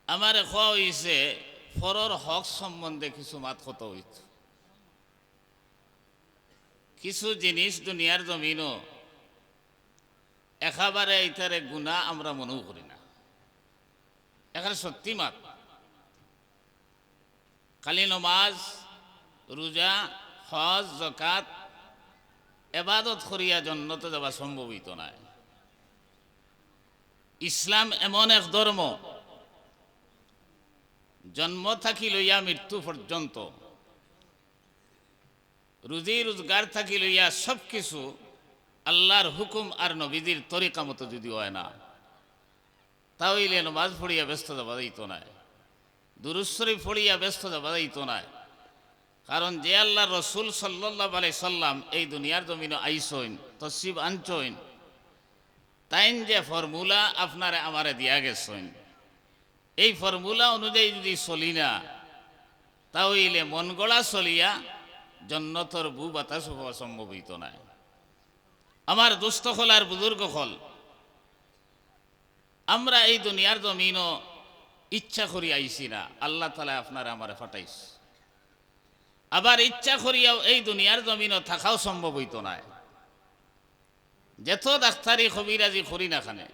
আমার খোয়া হয়েছে ফরর হক সম্বন্ধে কিছু মাত কথা হইত। কিছু জিনিস দুনিয়ার জমিনও একেবারে এইটারে গুণা আমরা মনেও করি না, এখানে সত্যি মাত। খালি নমাজ, রোজা, হজ, যাকাত এবাদত করিয়া জন্নতে যাওয়া সম্ভব হইত না। ইসলাম এমন এক ধর্ম, জন্ম থাকি লইয়া মৃত্যু পর্যন্ত, রুজি রোজগার থাকি লইয়া সব কিছু আল্লাহর হুকুম আর নবীদের তরিকা মতো যদি হয় না, তাহলে নমাজ পড়িয়া ব্যস্ত যাওয়া যাইত না, দুরূদ শরীফ পড়িয়া ব্যস্ত যাওয়া যাইত না। কারণ যে আল্লাহ রসুল সাল্লাল্লাহু আলাইহি সাল্লাম এই দুনিয়ার জমিনে আইসইন, তসরিফ আনছইন, তাইন যে ফর্মুলা আপনারে আমারে দিয়া গেছেন, এই ফর্মুলা অনুযায়ী যদি চলি না, তাহলে মন গড়া চলিয়া জন্নতর বু বাতাস হওয়া সম্ভব হইত না। আমার দুস্থ হল আর বুজুর্গ হল, আমরা এই দুনিয়ার জমিনও ইচ্ছা করি আইসি না, আল্লাহ তাআলা আপনারা আমারে ফাটাইস। আবার ইচ্ছা করিয়াও এই দুনিয়ার জমিনও থাকাও সম্ভব হইত না। যেত ডাক্তারি কবিরাজি করি না খানে,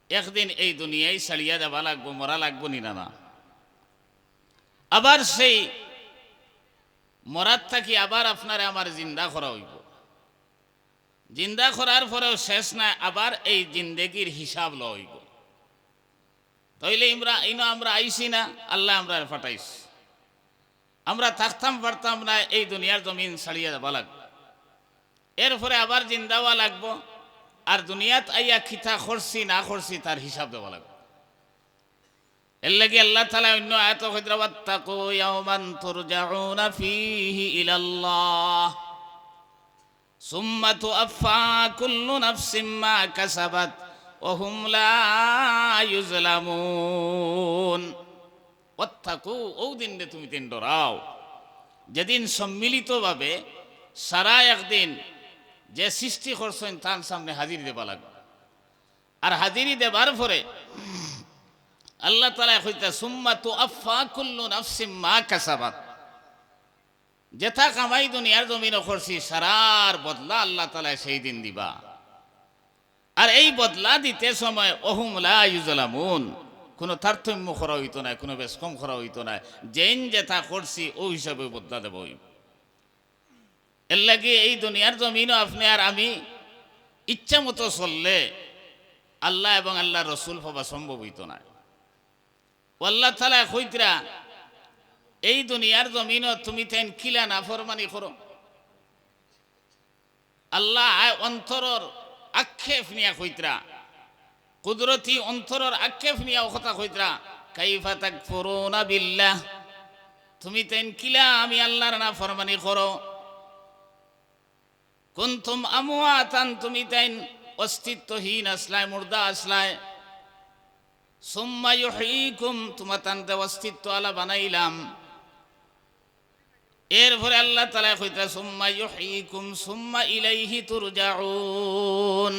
একদিন এই দুনিয়ায় ছাড়িয়া যাবা লাগবো, মরা লাগবো নিনা না। আবার সেই মরার থাকি আবার আপনারে আমার জিন্দা করা হইব, জিন্দা করার পরেও শেষ নাই, আবার এই জিন্দেগির হিসাব লওয়া হইব। তাইলে আমরা আইসি না, আল্লাহ আমরা ফাটাইস। আমরা থাকতাম পারতাম না, এই দুনিয়ার জমিন ছাড়িয়া যাবা লাগবো, এরপরে আবার জিন্দা হওয়া লাগবো, আর দুনিয়াত আইয়া খিতা করছি না করছি তার হিসাব দেওয়া লাগবে। এর লাগি আল্লাহ তাআলা অন্য আয়াত কইরা ওয়াত্তাকু ইয়াওমান তুরজাউনা ফীহি ইলাল্লাহ সুম্মা তুআফা কুল্লু নাফসিম মা কাসাবাত ওয়া হুম লা ইউজলামুন। ওয়াত্তাকু, ওই দিন তুমি তিন ডরাও যেদিন সম্মিলিতভাবে সারা একদিন যে সৃষ্টি করছেন তার সামনে হাজির দেবা লাগবে। আর হাজিরি দেবার পরে আল্লাহ তাআলা কইতা সুম্মা তুআফা কুল্লু নাফসিম মা কাসাবাত, যেটা কামাই দুনিয়ার জমিনে করছি সারার বদলা আল্লাহ তাআলা সেই দিন দিবা। আর এই বদলা দিতে সময় ওহুম লা ইউজলামুন, কোনো তারতম্য করা হইতো না, কোনো বেশ কম করা হইতো না, যেন যেটা করছি ওই হিসাবে বদলা দেব। এর লাগে এই দুনিয়ার জমিনও আপনি আর আমি ইচ্ছা মতো চললে আল্লাহ এবং আল্লাহ রসুল হওয়া সম্ভব হইত না। আল্লাহ তাআলা কইতরা এই দুনিয়ার জমিনও তুমি তেন কিলা না ফরমানি করো। আল্লাহ অন্তরর আক্ষেপ নিয়া কইতরা, কুদরতি অন্তরর আক্ষেপ নিয়া কথা কইতরা, কাইফা তাকফুরুনা বিল্লাহ, তুমি তেন কিলা আমি আল্লাহর না ফরমানি করো। কুনতুম আমওয়াতান, তুমি তাইন অস্তিত্বহীন আসলায়, মুর্দা আসলায়। সুম্মা ইউহয়িকুম, তোমার তানতে অস্তিত্ব আলা বানাইলাম। এরপরে আল্লাহ তাআলা কইতা সুম্মা ইউহয়িকুম সুম্মা ইলাইহি তুরজাউন,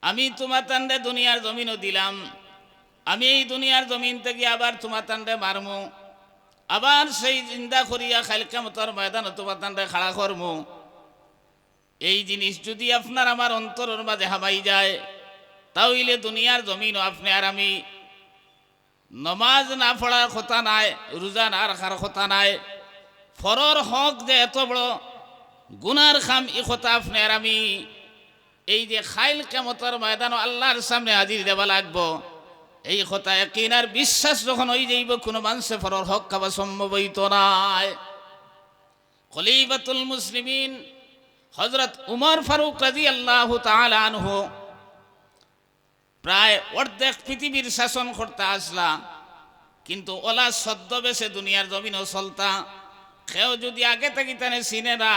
আমি তোমার তানতে দুনিয়ার জমিনও দিলাম, আমি এই দুনিয়ার জমিন থেকে আবার তোমার তানতে মারমু, আবার সেই জিন্দা করিয়া কাল কিয়ামতের ময়দানে তোমার তানতে খাড়া করমু। এই জিনিস যদি আপনার আমার অন্তরের মাঝে হামাই যায়, তাহলে দুনিয়ার জমিনও আপনি আর আমি নমাজ না পড়ার কথা নাই, রোজা না রাখার কথা নাই, ফরর হক যে এত বড় গুনার খাম, এই কথা আপনি আর আমি এই যে খাইল কিয়ামতের ময়দানে আল্লাহর সামনে হাজির দেবা লাগবো, এই কথা ইয়াকিন আর বিশ্বাস যখন হয়ে যাইব, কোনো মানুষে ফরর হক খাওয়া সম্ভব হইত নাই। খলিফাতুল মুসলিমিন হযরত উমর ফারুক রাদিয়াল্লাহু তাআলা আনহু প্রায় অর্ধেক পৃথিবীর শাসন করতে আসলা, কিন্তু ওলা ছদ্মবেশে দুনিয়ার জমিনও চলতা। কেউ যদি আগে থেকে তানে চিনে না,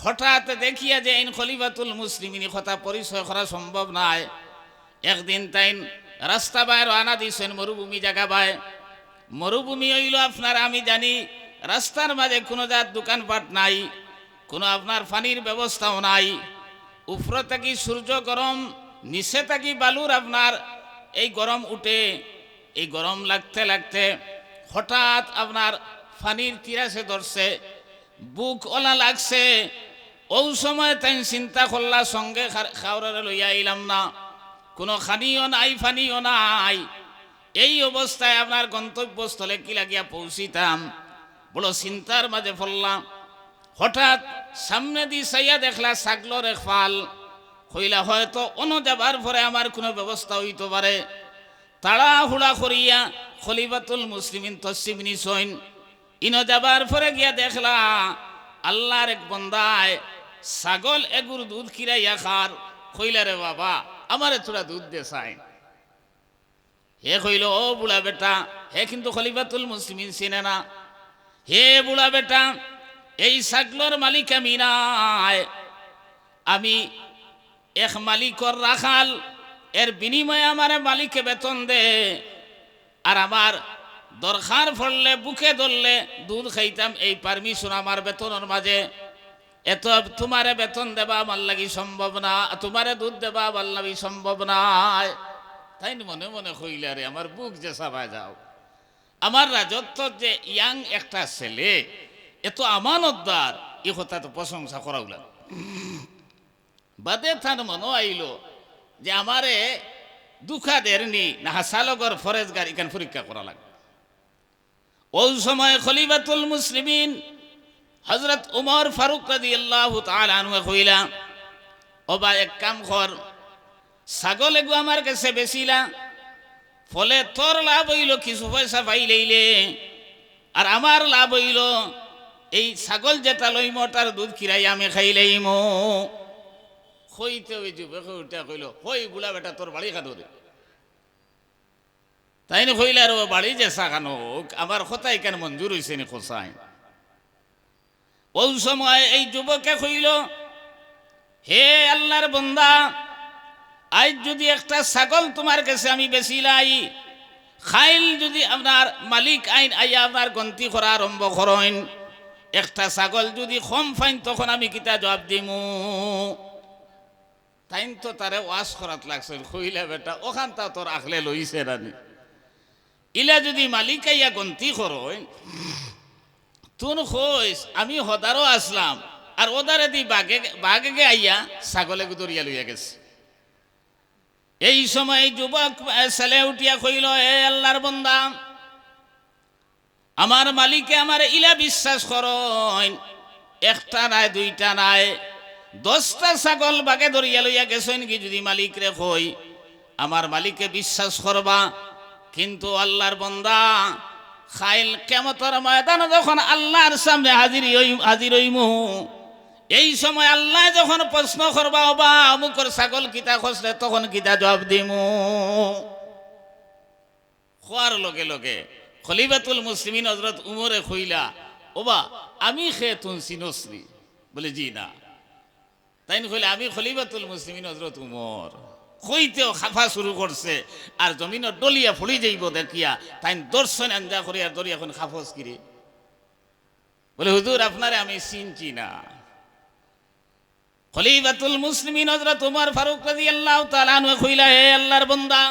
হঠাৎ দেখিয়া যে ইন খলিফাতুল মুসলিমিন কথা পরিচয় করা সম্ভব নাই। একদিন তাইন রাস্তা বাইর আনা দিয়েছেন মরুভূমি জায়গা বায়। মরুভূমি হইল আপনার আমি জানি রাস্তার মাঝে কোনো জাত দোকানপাট নাই, কোনো আপনার পানির ব্যবস্থাও নাই, উপরে থাকি সূর্য গরম, নিচে থাকি বালুর আপনার এই গরম উঠে, এই গরম লাগতে লাগতে হঠাৎ আপনার পানির তিরাসে ধরছে, বুক ওলা লাগছে। ওই সময় তাই চিন্তা করলা সঙ্গে খাওয়ারে লইয়া আইলাম না, কোনো খানিও নাই ফানিও নাই। এই অবস্থায় আপনার গন্তব্যস্থলে কি লাগিয়া পৌঁছিতাম, বড় চিন্তার মাঝে পড়লাম। হঠাৎ সামনে দিয়ে চাইয়া দেখলা ছাগলর এক ফাল। হইলা হয়তো অন্য যাবার পরে আমার কোনো ব্যবস্থা হইতে পারে। তাড়াহুড়া করিয়া খলিফাতুল মুসলিমিন তসিব নিছইন। ইনো যাবার পরে গিয়া দেখলা আল্লাহর এক বন্দায় ছাগল এগুর দুধ খিরাইয়া খার। কইলা রে বাবা, আমারে তোরা দুধ দে চাই। হে কইল, ও বুড়া বেটা, হে কিন্তু খলিফাতুল মুসলিমিন চিনে না। হে বুড়া বেটা, এই ছাগলর মালিক আমি নাই, আমি এক মালিকর রাখাল। এর বিনিময়ে আমার মালিকে বেতন দে, আর আমার দরকার পড়লে বুকে ধরলে দুধ খাইতাম, এই পারমিশন আমার বেতনের মাঝে। এত তোমারে বেতন দেবা আমার লাগি সম্ভব না, তোমারে দুধ দেবা আমার লাগি সম্ভব নয়। তাই মনে মনে কইলা রে আমার বুক যে চাপা যাও, আমার রাজত্ব যে ইয়াং একটা ছেলে এত আমানতদার, এ কথা তো প্রশংসা করা উলাম। বাদে তার মনে আইল যে আমারে দুঃখা দেরনি না হাসালগর ফরেজগার এখান পরীক্ষা করা লাগবে। ওই সময় খলিফাতুল মুসলিমিন হযরত উমর ফারুক রাদিয়াল্লাহু তাআলা আনহু কইলা, ও বা এক কাম কর, ছাগল এগু আমার কাছে বেচিলা, ফলে তোর লাভ হইল কিছু পয়সা পাইলেইলে, আর আমার লাভ হইল এই ছাগল যেটা লইম তার দুধ খিরাই আমি খাইলেইম। হইতে ওই যুবক উঠা কইল, হই বুড়া বেটা তোর বাড়ি খাদো রে। তাই না কইলা রে বাড়ি যে সাখানো আমার কথাই কেন মঞ্জুর হইছে নি খোসাই। ওই সময় এই যুবকে কইল, হে আল্লাহর বান্দা, আজ যদি একটা ছাগল তোমার কাছে আমি বেচিলাই, খাইল যদি আপনার মালিক আইন আইয়া আপনার গন্তি করা আরম্ভ করেন, একটা ছাগল যদি কম ফাইন তখন আমি কিতা জবাব দিমু। তাই তো তারে ওয়াশ করাত লাগছে, কইলা বেটা ওখানটা তোর আখলে লইছে রানি, ইলা যদি মালিক আইয়া গন্তি করেন তুন কইস আমি হদারও আসলাম, আর ওদারে দি বাঘে আইয়া ছাগলে দরিয়া লইয়া গেছে। এই সময় যুবক ছেলে উঠিয়া কইল, হে আল্লাহর বান্দা, আমার মালিকে আমার ইলা বিশ্বাস করেন, একটা নাই দুইটা নাই 10টা ছাগল বাঘে ধরিয়া লইয়া গেছেন কি যদি মালিক রে কই, আমার মালিকে বিশ্বাস করবা। কিন্তু আল্লাহর বান্দা, খাইল কিয়ামতের ময়দানে যখন আল্লাহর সামনে হাজির হইমু, এই সময় আল্লাহ যখন প্রশ্ন করবা বা অমুকর ছাগল কিতা খসলে তখন কিতা জবাব দিমু। খোয়ার লগে লগে খলিফাতুল মুসলিমিন হযরত উমরে কইলা, ওবা আমি খেয়ে তুন চিনসনি? বলে জি না। তাই কইলে আমি খলিফাতুল মুসলিমিন হযরত উমর। কইতেও খাফা শুরু করছে, আর জমিনের ডলিয়া ফুলি যাইব দেখিয়া তাই দর্শন আঞ্জা করিয়া দরিয়া এখন খাফস কিরে। বলে হুজুর আপনারে আমি চিনছি না। খলিফাতুল মুসলিমিন হযরত উমর ফারুক রাদিয়াল্লাহু তাআলা আনহু কইলা, হে আল্লাহর বান্দা,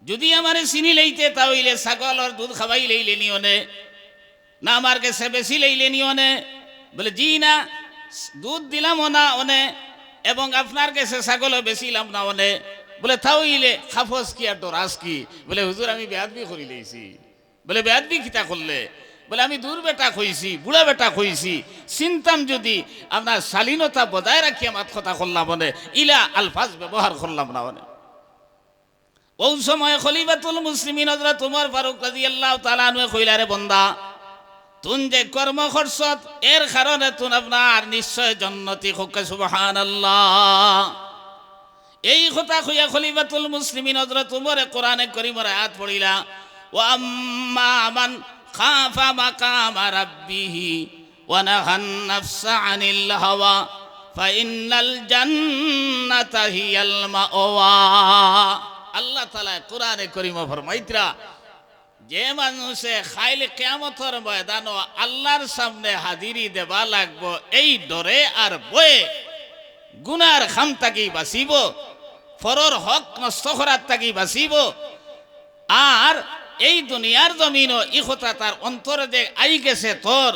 যদি আমারে চিনি লইতে তাহলে ছাগলের দুধ খাওয়াই লইলে নিওনে, না আমার কাছে বেশি লইলে নিওনে? বলে জি না, দুধ দিলাম না ওনে, এবং আপনার কাছে ছাগলও বেশিলাম না ওনে। বলে তাহলে খাফস কি আর ডরাস কি? বলে হুজুর আমি বেয়াদবি করি লইছি। বলে বেয়াদবি কিতা করলে? বলে আমি দূর বেটা কইছি, বুড়া বেটা কইছি, চিন্তাম যদি আপনার শালীনতা বজায় রাখিয়া মাত কথা করলাম মনে, ইলা আলফাজ ব্যবহার করলাম না মনে। ওই সময় খলিফাতুল মুসলিমিন হযরত উমর ফারুক রাদিয়াল্লাহু তাআলা আনহু কইলা, রে বান্দা, তুন যে কর্ম করছত এর কারণে তুন আপনার নিশ্চয় জান্নাতি হোক, সুবহানাল্লাহ। এই কথা কইয়া খলিফাতুল মুসলিমিন হযরত উমরে কোরআনে কারীমের আয়াত পড়িলা, ওয়া আম্মা মান খাফা মাকাম রাব্বিহি ওয়া নাহান নাফসা আনিল হাওয়া ফাইন্নাল জান্নাতা হিয়াল মাওয়া। আল্লাহ তাআলা কোরআনে কারীমে ফরমাইতরা, যে মানুষে খাইলে কিয়ামতের ময়দানে আল্লাহর সামনে হাজিরি দেবা লাগবো এই ডরে আর বয়ে গুনার খাম থাকি বাঁচিব, ফরর হক নষ্ট করার থাকি বাঁচিব, আর এই দুনিয়ার জমিনও ই কথা তার অন্তরে যে আই গেছে তোর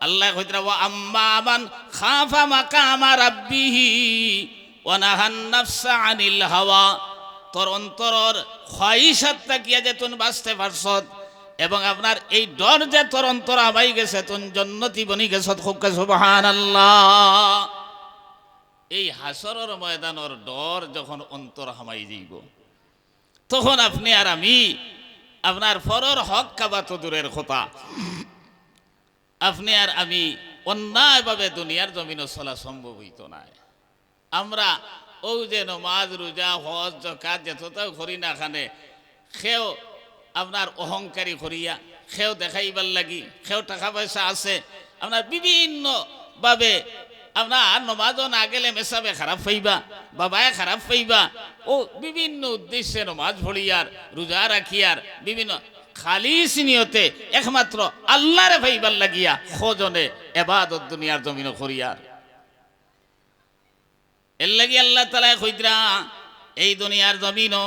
আল্লাহ কইতরা ওয়া আম্মা মান খাফা মাকামা রাব্বিহি ওয়া নাহান নাফসা আনিল হাওয়া তোর অন্তরর খয়সাত তাকিয়া যে তুই বাঁচতে পারছত এবং আপনার এই ডর যে তোর অন্তর আবাই গেছে তুই জান্নাতি বনি গেছত খুব সুবহানাল্লাহ। এই হাসরের ময়দানের ডর যখন অন্তর হামাই যাইব তখন আপনি আর আমি আপনার ফরর হক কাবা তো দূরের কথা আপনি আর আমি অন্যায়ভাবে দুনিয়ার জমিনে চলা সম্ভব হইত না। আমরা ও যে নমাজ রোজা হজ জাকাত যতটাও করি না খানে সেও আপনার অহংকারী করিয়া সেও দেখাইবার লাগি সেও টাকা পয়সা আছে আপনার বিভিন্নভাবে আপনার নমাজও না গেলে মেসাবে খারাপ পাইবা বাবায় খারাপ পাইবা ও বিভিন্ন উদ্দেশ্যে নমাজ পড়িয়ার রোজা রাখিয়ার বিভিন্ন খালিস নিয়তে একমাত্র আল্লাহরে পাইবার লাগিয়া খোঁজনে এবাদত দুনিয়ার জমিন করিয়ার এর লাগি আল্লাহ তাআলা কইতরা এই দুনিয়ার জমিনও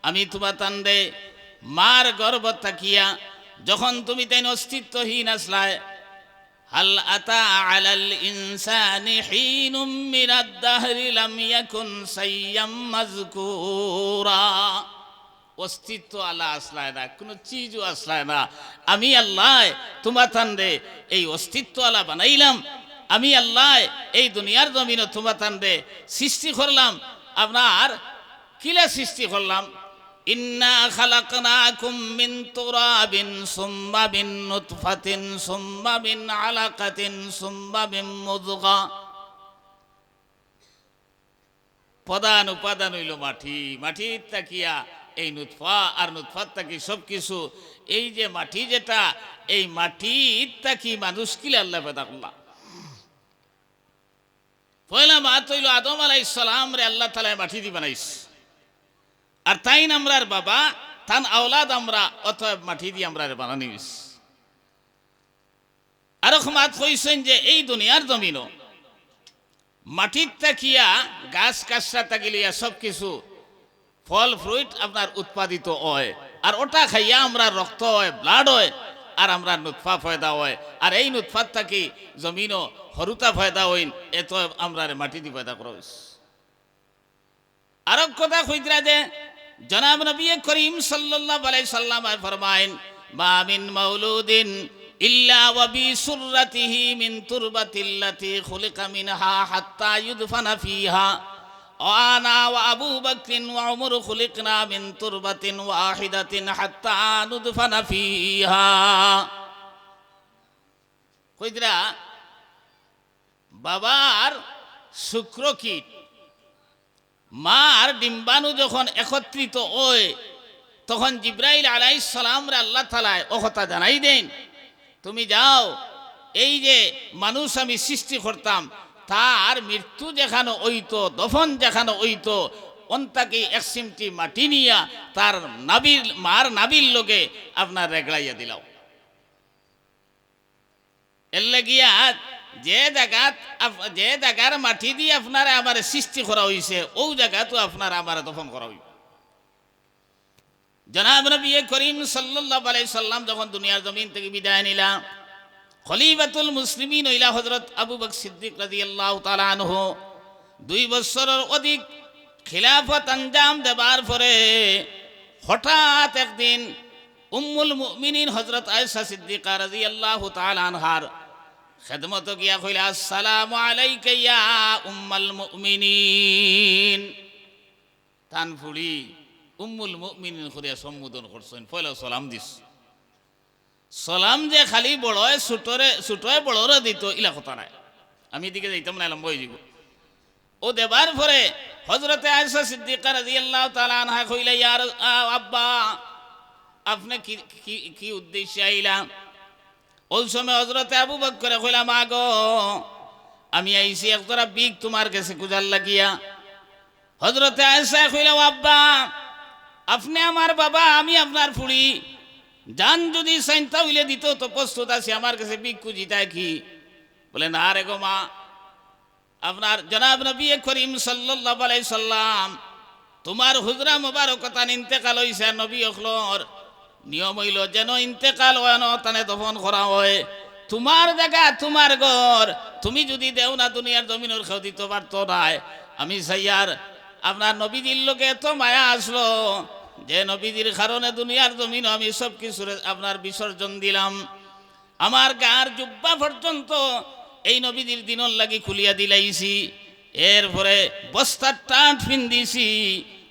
আমি তোমার তান্দে মার গর্ব তাকিয়া যখন তুমি তাই অস্তিত্বহীন আসলায় হাল আতা আলাল ইনসানি হিনুম মিনাদ দাহরি লাম ইয়াকুন সাইয়াম মাযকুরা অস্তিত্ব আল্লাহ আসলায় না কোনো চিজও আসলায় না আমি আল্লাহ তোমার তান্দে এই অস্তিত্ব আল্লাহ বানাইলাম আমি আল্লাহ এই দুনিয়ার জমিনে তোমার তান্দে সৃষ্টি করলাম আপনার কিলা সৃষ্টি করলাম ইন্না খালাকনাকুম মিন তুরাবিন সুম্মা মিন নুতফাতিন সুম্মা মিন আলাকাতিন সুম্মা মিন মুযগা প্রধান উপাদান হইল মাটি মাটির তাকিয়া এই নুতফা আর নুতফার তাকি সব কিছু এই যে মাটি যেটা এই মাটির তাকি মানুষ কিলা আল্লাহ পয়দা করলাম পয়লা মাত হইল আদম আলাইহিস সালাম রে আল্লাহ তাআলা মাটি দি বানাইছে আর তাই আমরার বাবা তান আওলাদ আমরা অতএব মাটি দিয়ে আমরা বানানিস আর মাত কইছেন যে এই দুনিয়ার জমিনও মাটির তাকিয়া গাছ কাছরা তাকিলিয়া সব কিছু ফল ফ্রুট আপনার উৎপাদিত হয় আর ওটা খাইয়া আমরা রক্ত হয় ব্লাড হয় আর আমরা নুতফা ফয়দা হয় আর এই নুতফার থাকি জমিনও হরুতা ফয়দা হইন এত আমরা মাটি দিয়ে ফয়দা করা হয়েছে। আর কথা কইতরা যে জনাব নবী করিম সাল্লাল্লাহু আলাইহি সাল্লাম ফরমায়েন মা মিন মাউলুদিন ইল্লা ওয়া বি সুররাতিহি মিন তুরবাতিল্লাতি খুলিকা মিনহা হাত্তা ইউদফানা ফিহা আনা ওয়া আবু বকর ওয়া উমর খুলিকনা মিন তুরবাতিন ওয়াহিদাতিন হাত্তা নুদফানা ফিহা কইতরা বাবার শুক্রকীট মার ডিম্বাণু যখন একত্রিত হয় তখন জিব্রাইল আলাইহিস সালাম রে আল্লাহ তাআলা ও কথা জানাই দেন তুমি যাও এই যে মানুষ আমি সৃষ্টি করতাম তার মৃত্যু যেখানে হইতো দফন যেখানে হইতো অন্তাকে এক সিমটি মাটি নিয়া তার নাবির মার নাবির লোকে আপনার রেগড়াইয়া দিলাও এর লাগিয়া যে জায়গার মাটি দিয়ে আপনারা আমার সৃষ্টি করা হয়েছে ও জায়গা তো আপনারা আমার দফন করা হইবে। জনাব নবী করিম সাল্লাল্লাহু আলাইহি সাল্লাম যখন দুনিয়ার জমিন থেকে বিদায় নিলা খলিফাতুল মুসলিমিন হইলা হযরত আবু বকর সিদ্দিক রাদিয়াল্লাহু তাআলা আনহু 2 বছরের অধিক খিলাফত আঞ্জাম দেবার পরে হঠাৎ একদিন উম্মুল মুমিনিন হযরত আয়েশা সিদ্দিকা রাদিয়াল্লাহু তাআলা আনহার খেদমত গিয়া কইলা আসসালামু আলাইকা ইয়া উম্মুল মুমিনিন তানফুড়ি উম্মুল মুমিনিন করিয়া সম্বোধন করছেন পয়লা সালাম দিস সালাম যে খালি বড়য় ছোটয় বড়রে দিত ইলা কথা নাই আমি এদিকে যাইতাম না লম্বা হয়ে যাব ও দেবার পরে হযরতে আয়েশা সিদ্দিকা রাদিয়াল্লাহু তাআলা আনহা কইলা ইয়া আব্বা আপনি কি উদ্দেশ্যে আইলা ওই সময় হযরতে আবু বকর কইলা মা গো আমি আইছি একজোড়া বিগ তোমার কাছে গুজার লাগিয়া হযরতে আয়েশা কইলা আব্বা আপনি আমার বাবা আমি আপনার ফুড়ি জান যদি সাইনতা হইলে দিত তো প্রস্তুত আছি আমার কাছে বিগ খুঁজিতায় কি বলে না রে গো মা আপনার জনাব নবী করিম সাল্লাল্লাহু আলাইহি সাল্লাম তোমার হুজরা মোবারকতান ইন্তেকাল হইছে নবী অখলর নিয়ম হইল যেন ইন্তেকাল হয় না তানে দফন করা হয় তোমার জায়গা তোমার ঘর তুমি যদি দেও না দুনিয়ার জমিনের খেউ দিতে পারতো না আমি সাইয়ার আপনার নবীজির লোকে এত মায়া আসলো যে নবীজির কারণে দুনিয়ার জমিন আমি সব কিছু আপনার বিসর্জন দিলাম আমার গার জুব্বা পর্যন্ত এই নবীজির দিনর লাগি খুলিয়া দিলাইছি এরপরে বস্তার টাট ফিন্দিছি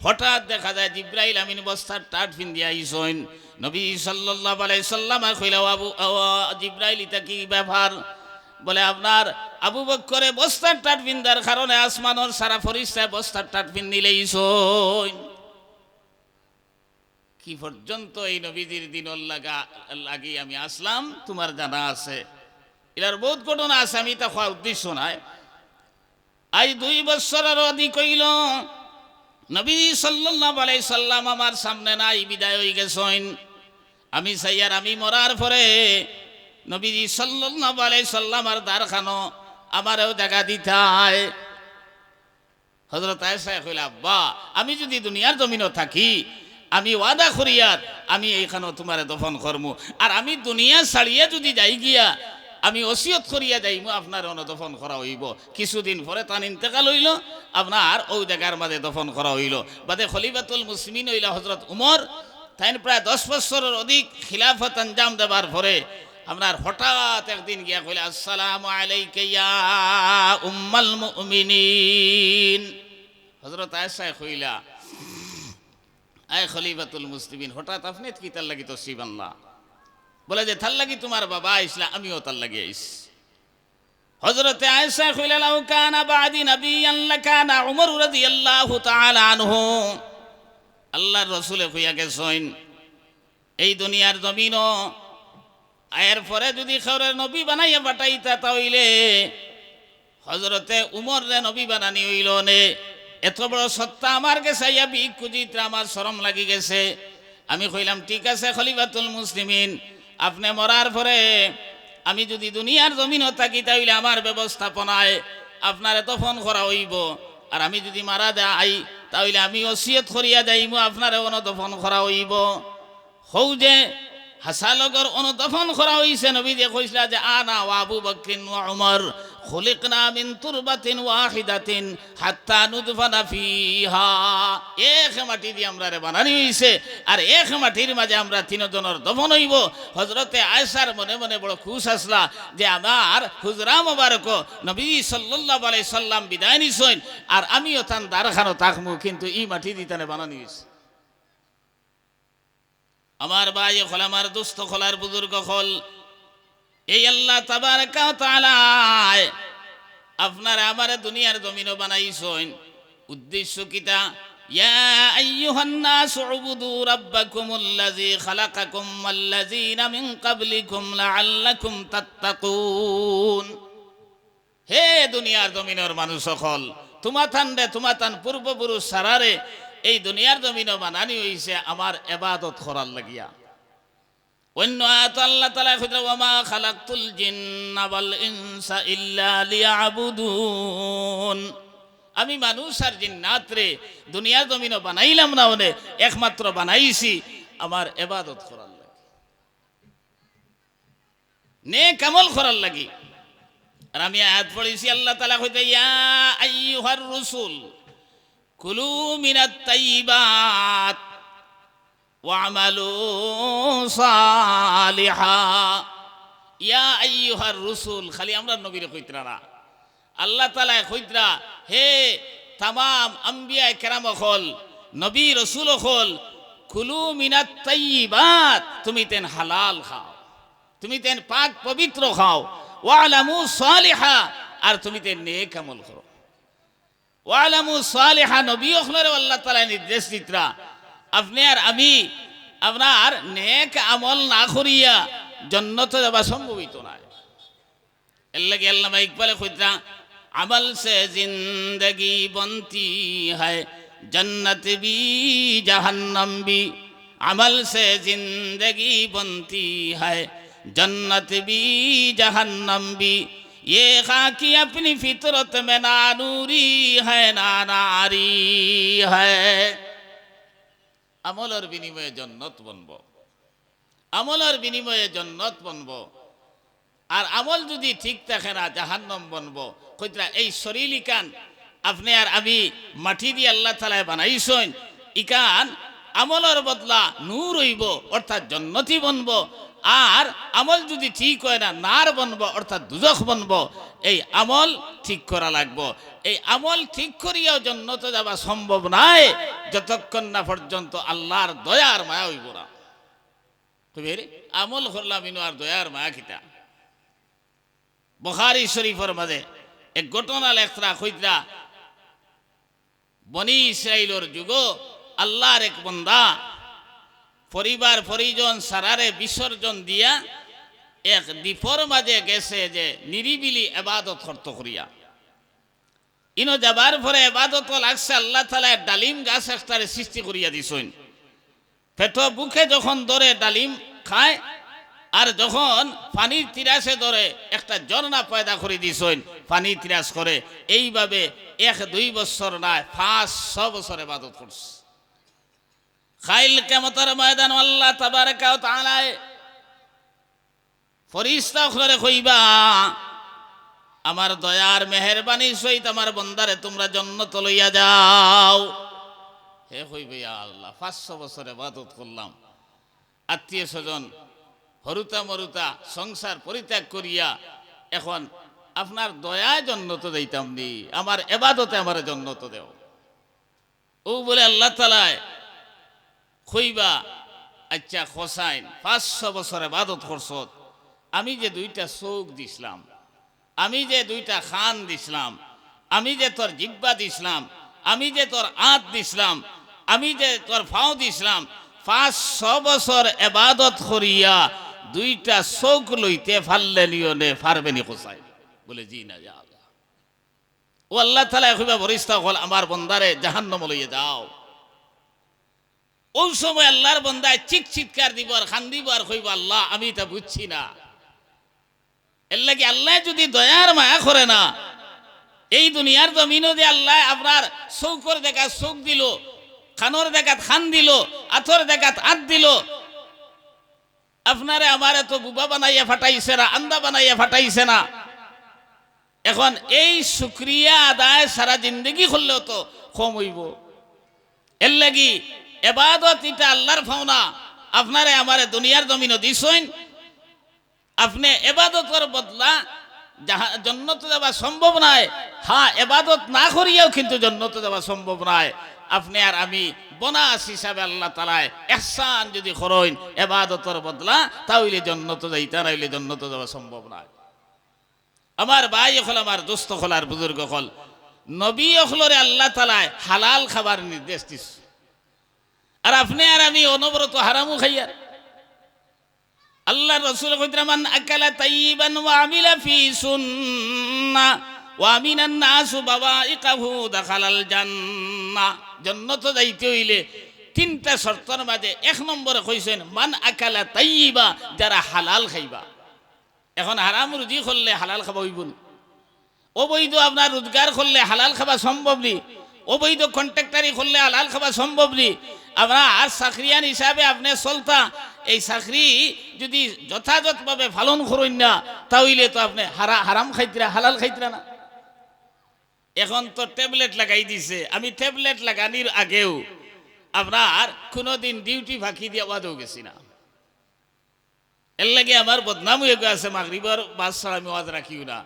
হঠাৎ দেখা যায় জিব্রাইল আমিন বস্তার টাট ফিন্দিয়া আইসইন নবী সাল্লাল্লাহু আলাইহি সাল্লাম কইলাও আবু জিব্রাইল এটা কি ব্যাপার বলে আপনার আবু বকরে বস্তার টাট ফিন্দার কারণে আসমানের সারা ফরিস্তা বস্তার টাট ফিন্দিলেইসইন কি পর্যন্ত এই নবীজির দিনর লাগি আমি আসলাম তোমার জানা আছে এর বহুত ঘটনা আছে আমি তা হওয়ার উদ্দেশ্য নাই আজ 2 বছরের অধিক হইল নবীজি সাল্লাল্লাহু আলাইহি সাল্লাম আমার সামনে নাই বিদায় হয়ে গেছেন আমি সাইয়ার আমি মরার পরে নবীজি সাল্লাল্লাহু আলাইহি সাল্লামের দ্বারখানো আমারও জায়গা দিতায় হযরত আয়েশা কইলা আব্বা আমি যদি দুনিয়ার জমিনে থাকি আমি ওয়াদা করিয়ার আমি এইখানে তোমারে দফন করমু আর আমি দুনিয়া ছাড়িয়ে যদি যাই গিয়া আমি ওসিয়ত করিয়া যাইমু আপনার দফন করা হইব কিছুদিন পরে তান ইন্তেকাল হইল আপনার ওই জায়গার মাঝে দফন করা হইল বাদে খলিফাতুল মুসলিমিন হইল হযরত উমর তাই প্রায় 10 বছরের অধিক খিলাফত আঞ্জাম দেবার পরে আপনার হঠাৎ একদিন গিয়া কইলে আসসালামু আলাইকা ইয়া উম্মাল মুমিনিন হযরত আয়েশা কইলা আয় খলিফাতুল মুসলিমিন হঠাৎ আপনি কি তার লাগি তো শিবান্না বলে যে তার লাগি তোমার বাবা আইসলা আমিও তার লাগি আইস হযরতে আয়েশা কইলা লাউ কানা বাদি নবিয়ান লাকানা উমর রাদিয়াল্লাহু তাআলা আনহু আল্লাহর রাসূলে কইয়া গেছেন এই দুনিয়ার জমিনও আয়ের পরে যদি খরে নবী বানাইয়া পাঠাইতা তাইলে হযরতে উমর রে নবী বানানি হইল নে এত বড় সত্তা আমার কাছে আইয়া বিক কুজিত আমার শরম লাগি গেছে আমি কইলাম ঠিক আছে খলিফাতুল মুসলিমিন আপনি মরার পরে আমি যদি দুনিয়ার জমিনও থাকি তাইলে আমার ব্যবস্থাপনায় আপনার দফন করা হইব আর আমি যদি মারা যাই তাইলে আমি ওসিয়ত করিয়া যাইমু আপনার দফন করা হইব হৌ যে হাসালগর দফন করা হইছে নবী যে কইসলা যে আনা ওয়া আবু বকর ওয়া উমর খুলিকনা মিন তুরবাতিন ওয়াহিদাতিন হাত্তা নুদফানা ফিহা এক মাটি দিয়ে আমরা রে বানানি হইছে আর এক মাটির মাঝে আমরা তিনজনের দফন হইব হযরতে আয়েশার মনে মনে বড় খুশ আসলা যে আমার হুজরা মোবারক নবী সাল্লাল্লাহু আলাইহি সাল্লাম বিদায় নিছেন আর আমিও তান দারখানো থাকমু কিন্তু এই মাটি দিয়ে বানানি হইছে আমার ভাই হল আমার দোস্ত খোলার বুজুর্গ হল এই আল্লাহ তাবারাকা ওয়া তাআলা আপনারা আমার দুনিয়ার জমিনও বানাইছেন উদ্দেশ্য কিটা ইয়া আইয়ুহান নাস উবুদু রাব্বাকুমুল্লাযী খালাকাকুম ওয়াল্লাযীনা মিন ক্বাবলিকুম লাআল্লাকুম তাত্তাকুন হে দুনিয়ার জমিনের মানুষ সকল তোমাতান পূর্বপুরুষ সারারে এই দুনিয়ার জমিনও বানানি হইছে আমার ইবাদত করার লাগিয়া অন্য আয়াত আল্লাহ তাআলা কইরা ওয়া মা খালাকতুল জিন্না ওয়াল ইনসা ইল্লা লিয়াবুদুন আমি মানুষ আর জিন্নাত রে দুনিয়ার জমিনও বানাইলাম না ওনে একমাত্র বানাইছি আমার ইবাদত করার লাগি নেক আমল করার লাগি আর আমি আয়াত পড়েছি আল্লাহ তাআলা কইতে ইয়া আইয়ুহার রাসূল কুলু মিনাত তাইয়্যিবাত ওয়া'মালু সালিহা ইয়া আইয়ুহার রাসূল খালি আমরা নবীরে কইতরা না আল্লাহ তাআলা কইতরা হে তাম আম্বিয়া কেরাম হল নবী রাসূল হল কুলু মিনাত তাইয়্যিবাত তুমি তেন হালাল খাও তুমি তেন পাক পবিত্র খাও ওয়া'লামু সালিহা আর তুমি তেন নেক আমল করো ওয়ালামু সালিহা নবী ওখলরে আল্লাহ তাআলা নির্দেশ দিতরা আপনি আর আমি আপনার নেক আমল না করিয়া জান্নাতে যাওয়া সম্ভবিত না এর লাগি আল্লামা ইকবালে কইতরা আমল সে জিন্দেগি বনতি হয় जन्नत भी जहन्नम भी अमल से जिंदगी बनती है जन्नत भी जहन्नम भी ये खाकी अपनी फितरत में ना नूरी है ना नारी है। আমলের বিনিময়ে জন্নত বনব, আমলের বিনিময়ে জন্নত বনব। আর আমল যদি ঠিক থাকে না জাহান্নাম বনব। কইতরা এই শরীর ইকান আপনি আর আমি মাটি দিয়ে আল্লাহ তাআলা বানাইছেন, ইকান আমলের বদলা নূর হইব অর্থাৎ জন্নতি বনব। আর আমল যদি ঠিক হয় না নার বনব অর্থাৎ দুজখ বনব। এই আমল ঠিক করা লাগবো। এই আমল ঠিক করিয়াও জন্নতে যাওয়া সম্ভব নয় যতক্ষণ না পর্যন্ত আল্লাহর দয়ার মায়া হইব না। তুমি আমল করলাম ইনো আর দয়ার মায়া কিতা। বুখারী শরীফের মাঝে এক ঘটনা লেখরা কইতরা বনি ইসরাইলের যুগ আল্লাহর এক বান্দা পরিবার পরিজন সারারে বিসর্জন দিয়া এক দ্বীপর মাঝে গেছে যে নিরিবিলি ইবাদত করতে করিয়া। ইনো যাবার পরে ইবাদত লাগছে আল্লাহ তাআলা ডালিম গাছ একটারে সৃষ্টি করিয়া দিছেন। পেট বুকে যখন ধরে ডালিম খায় আর যখন পানির তিরাসে ধরে একটা ঝর্ণা পয়দা করে দিছেন, পানি তিরাস করে। এইভাবে 1-2 বছর নয় 5-6 বছর ইবাদত করছে। খাইল কিয়ামতের ময়দান আল্লাহ তাবারাকা ওয়া তাআলা ফেরেশতা করে কইবা আমার দয়ার মেহেরবানি সহিত আমার বান্দারে তোমরা জান্নাত লইয়া যাও। হে কইবে ইয়া আল্লাহ 500 বছর ইবাদত করলাম, আত্মীয় স্বজন হরুতা মরুতা সংসার পরিত্যাগ করিয়া এখন আপনার দয়ায় জান্নাত যাইতাম নি, আমার ইবাদতে আমার জান্নাত দেও। ও বলে আল্লাহ তাআলা কইবা আচ্ছা হোসাইন 500 বছর ইবাদত করছত, আমি যে 2টা চোখ দিছিলাম, আমি যে 2টা কান দিছিলাম, আমি যে তোর জিহ্বা দিছিলাম, আমি যে তোর হাত দিছিলাম, আমি যে তোর পাও দিছিলাম, 500 বছর ইবাদত করিয়া 2টা চোখ লইতে পারলে নিয়নে পারবেনি হোসাইন? বলে জি না যা। ও আল্লাহ তাআলা কইবা ফেরেশতা হল আমার বান্দারে জাহান্নামে লইয়া যাও। ওই সময় আল্লাহর বান্দায় চিৎকার দিব আর কান্দিব আর কইব আল্লাহ আমি তা বুঝছি না। এর লাগি আল্লাহ যদি দয়ার মায়া করে না, এই দুনিয়ার জমিনও যে আল্লাহ আপনার চৌকর দেখা চোখ দিল, খানোর দেখাত খান দিল, আথর দেখাত হাত দিল, আপনারে আমারে তো বুবা বানাইয়া ফাটাইছে না, আন্দা বানাইয়া ফাটাইছে না। এখন এই শুকরিয়া আদায় সারা জিন্দগি করলেও তো কম হইব। এর লাগি ইবাদত এটা আল্লাহর পাওনা, আপনারে আমারে দুনিয়ার জমিনও দিছেন, আপনি ইবাদতের বদলা জান্নাতে যাওয়া সম্ভব নয়। হ্যাঁ ইবাদত না করিয়াও কিন্তু জান্নাতে যাওয়া সম্ভব নয়। আপনি আর আমি বোনাস হিসাবে আল্লাহ তাআলা ইহসান যদি করেন ইবাদতের বদলা, তাহলে জান্নাতে যাইতে, নাইলে জান্নাতে যাওয়া সম্ভব নয়। আমার ভাই হল, আমার দোস্ত হল, আর বুজুর্গ হল, নবী হলরে আল্লাহ তাআলা হালাল খাবার নির্দেশ দিছে। আর আপনি আর আমি অনবরত হারামু খাইয়ার। আল্লাহ রাসূল কইতেন মান আকালা তাইয়িবান ওয়া আমিলা ফি সুন্নাহ ওয়া মিনান নাস বাওয়াইকাহু দাখালাল জান্নাহ। জান্নাতে যাইতে হইলে 3টা শর্তের মাঝে 1 নম্বরে কইছেন মান আকালা তাইয়িবা, যারা হালাল খাইবা। এখন হারাম রুজি করলে হালাল খাওয়া হইব না। অবৈধ আপনার রোজগার করলে হালাল খাওয়া সম্ভব নি, অবৈধ কন্ট্রাক্টারি করলে হালাল খাওয়া সম্ভব নি। আপনার আর চাকরিয়ান হিসাবে আপনি চলতা, এই চাকরি যদি যথাযথভাবে পালন করেন না, তাহলে তো আপনি হারাম খাইতরা, হালাল খাইতরা না। এখন তো ট্যাবলেট লাগাই দিছে। আমি ট্যাবলেট লাগানির আগেও আপনার কোনোদিন ডিউটি ফাঁকি দিয়ে ওয়াদও গেছি না। এর লাগে আমার বদনাম হয়ে গেছে, মাগরিবের বাদ ছাড়া আমি ওয়াজ রাখিও না।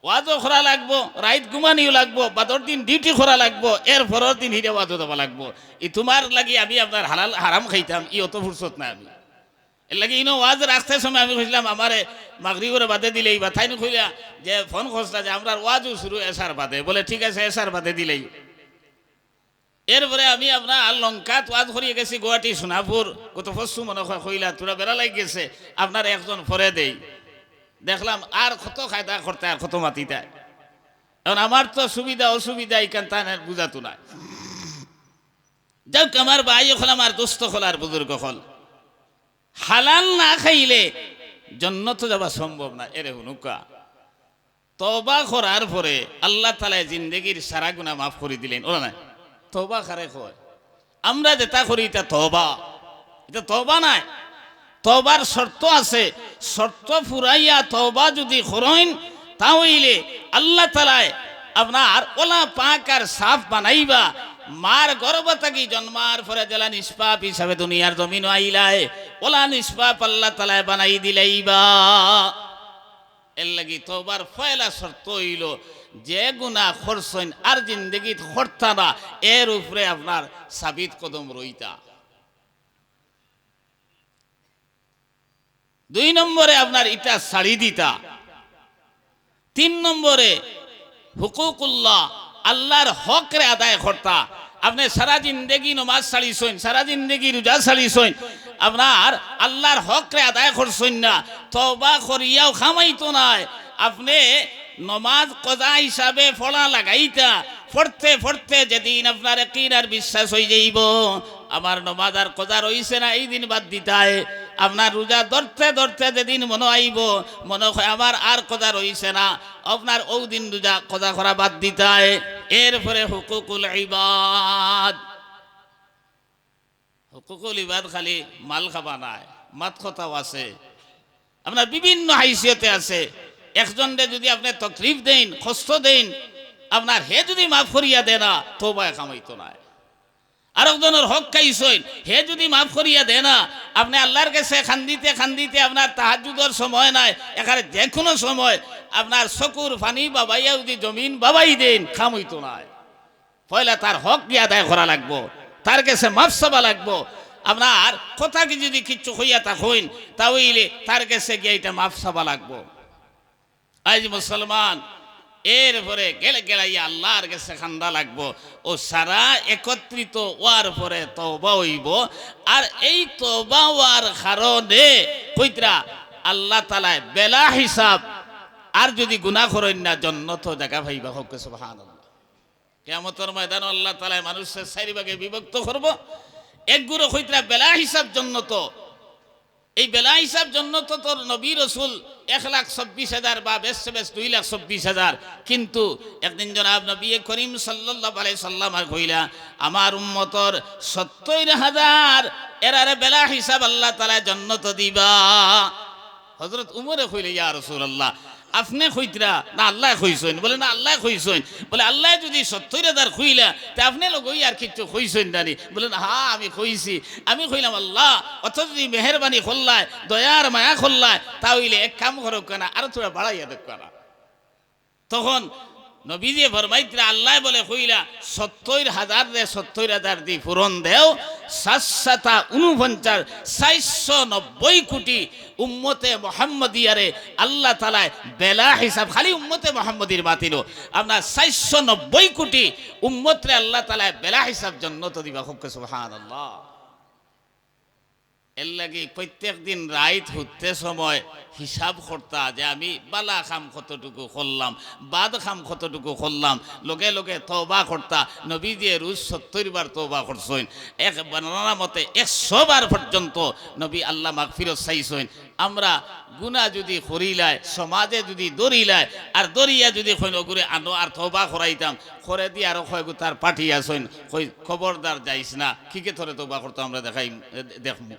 ওয়াজও করা লাগবো, রাইত ঘুমানিও লাগবো, বাদর দিন ডিউটি করা লাগবো, এর পরের দিন হিরে ওয়াজও দেওয়া লাগবো। ই তোমার লাগি আমি আপনার হালাল হারাম খাইতাম, ই অত ফুরসত না আমি। এর লাগে ইনো ওয়াজ রাখতে সময় আমি কইছিলাম আমারে মাগরিবের বাদে দিলেই বা তাই কইলা যে ফোন করছিলা যে আমরা ওয়াজও শুরু এসার বাদে। বলে ঠিক আছে এসার বাদে দিলেই। এরপরে আমি আপনার লঙ্কাত ওয়াজ করিয়ে গেছি, গুয়াহাটি সোনাপুর কত পশ্চিম মনে কইলা তোরা বেড়া লাগ গেছে, আপনার একজন পরে দেই দেখলাম আর কত খায়দা করতে আর কত মাতিতে। এখন আমার তো সুবিধা অসুবিধা এখান তা বুঝাতো না। যাক আমার ভাই হল, আমার দোস্ত হল, আর বুজুর্গ হল, হালাল না খাইলে জান্নাতে যাওয়া সম্ভব না। এরে হুনুকা তওবা করার পরে আল্লাহ তাআলা জিন্দেগির সারা গুনাহ মাফ করে দিলেন। ওরা না তওবা করে কয় আমরা যেটা করি এটা তওবা, এটা তওবা নাই। তওবার শর্ত আছে, শর্ত ফুরাইয়া তওবা যদি করেন তাহলে আল্লাহ তাআলা আপনার ওলা পাক আর সাফ বানাইবা। মার গর্ভ থাকি জন্মার পরে জেলা নিষ্পাপ হিসাবে দুনিয়ার জমিন আইলায় ওলা নিষ্পাপ আল্লাহ তাআলা বানাই দিলাইবা। এর লাগি তওবার পয়লা শর্ত হইল যে গুনাহ করছেন আর জিন্দগিত করতা না, এর উপরে আপনার সাবিত কদম রইতা। 2 নম্বরে আপনার ইটা ছাড়ি দিতা। 3 নম্বরে হুকুকুল্লাহ, আল্লাহর হক রে আদায় করতা। আপনি সারা জিন্দগি নমাজ ছাড়িছেন, সারা জিন্দগি রোজা ছাড়িছেন, আপনার আল্লাহর হক রে আদায় করছেন না, তওবা করিয়াও খামাইতো নাই। আপনি নমাজ কজা হিসাবে ফলা লাগাইতা, পড়তে পড়তে যেদিন আপনার ইয়াকিন আর বিশ্বাস হয়ে যাইব আমার নমাজ আর কজা রইছে না, এই দিন বাদ দিতায়। আপনার রোজা ধরতে ধরতে যেদিন মনে আইব মনে হয় আমার আর কজা রইছে না, আপনার ও দিন রোজা কজা করা বাদ দিতায়। এরপরে হুকুকুল ইবাদ। হুকুকুল ইবাদ খালি মাল খাবা নাই, মাত কথাও আছে, আপনার বিভিন্ন হাইসিয়তে আছে। একজনকে যদি আপনি তকলিফ দেন, কষ্ট দেন, আপনার হে যদি মাফ করিয়া দে না, তওবায় কামাইতো না। আরেকজনের হক খাইছেন, হে যদি মাফ করিয়া দে না, আপনি আল্লাহর কাছে খান্দিতে খান্দিতে আপনার তাহাজ্জুদের সময় নাই, এখানে যে কোনো সময় আপনার চকুর পানি বাবাইয়া যদি জমিন বাবাই দেন, খামইতো না। পয়লা তার হক গিয়ে আদায় করা লাগবো, তার কাছে মাফ চাবা লাগবো। আপনার কথা কি যদি কিচ্ছু হইয়া থাকেন তাহলে তার কাছে গিয়ে এটা মাফ চাবা লাগবো। আজ মুসলমান এরপরে গেলে গেলাইয়া আল্লাহর কাছে খান্দা লাগবো, ও সারা একত্রিত হওয়ার পরে তওবা হইব। আর এই তওবা হওয়ার কারণে কইতরা আল্লাহ তাআলা বেলা হিসাব আর যদি গুনাহ করেন না জান্নাত জায়গা পাইবা। হোক সুবহানাল্লাহ। কিয়ামতের ময়দানে আল্লাহ তাআলা মানুষের 4 ভাগে বিভক্ত করব। এক গুরু কইতরা বেলা হিসাব জান্নাত। এই বেলা হিসাব জান্নাত তোর নবী রাসূল 1,24,000 বা বেশ 2,24,000। কিন্তু একদিন জনাব নবী করিম সাল্লাল্লাহু আলাইহি সাল্লাম কইলা আমার উম্মতর 70,000 এরারে বেলা হিসাব আল্লাহ তাআলা জান্নাত দিবা। হযরত উমরে কইলে ইয়া রাসূলুল্লাহ আপনি কইতরা না আল্লাহ কইছেন? বলে না আল্লাহ কইছেন। বলে আল্লাহ যদি 70,000 কইলা তা আপনি লগই আর কিছু কইছেন জানি? বলেন হ্যাঁ আমি কইছি। আমি কইলাম আল্লাহ অত যদি মেহেরবানি করলায়, দয়ার মায়া করলায়, তাহলে এক কাম করো কেনা আর তোরা বাড়াইয়া দেখ না। তখন নবীজি ফরমাইতরা আল্লাহ বলে কইলা 70,000 রে 70,000 দি পূরণ দেও, 749 490 কোটি উম্মতে মুহাম্মদিয়ারে আল্লাহ তাআলা বেলা হিসাব খালি উম্মতে মুহাম্মদির মাতিল আপনার 490 কোটি উম্মতরে আল্লাহ তাআলা বেলা হিসাব জান্নাত দিবা। খুব সুবহানাল্লাহ। এর লাগি প্রত্যেক দিন রাত হতে সময় হিসাব করতা যে আমি বালা খাম কতটুকু করলাম, বাদ খাম কতটুকু করলাম। লগে লগে তওবা করতা। নবী দিয়ে রোজ 70 বার তওবা করছেন। এক বর্ণনা মতে 100 বার পর্যন্ত নবী আল্লাহ মাগফিরত চাইছেন। আমরা গুনাহ যদি করিলাই, সমাজে যদি দরিলাই আর দরিয়া যদি কইন ওগুরে আনো আর তওবা করাইতাম, করে দিয়ে আরো কয়েকু তার পাঠিয়ে আসেন, কই খবরদার যাইস না, কিকে ধরে তওবা করতো আমরা দেখাই দেখমু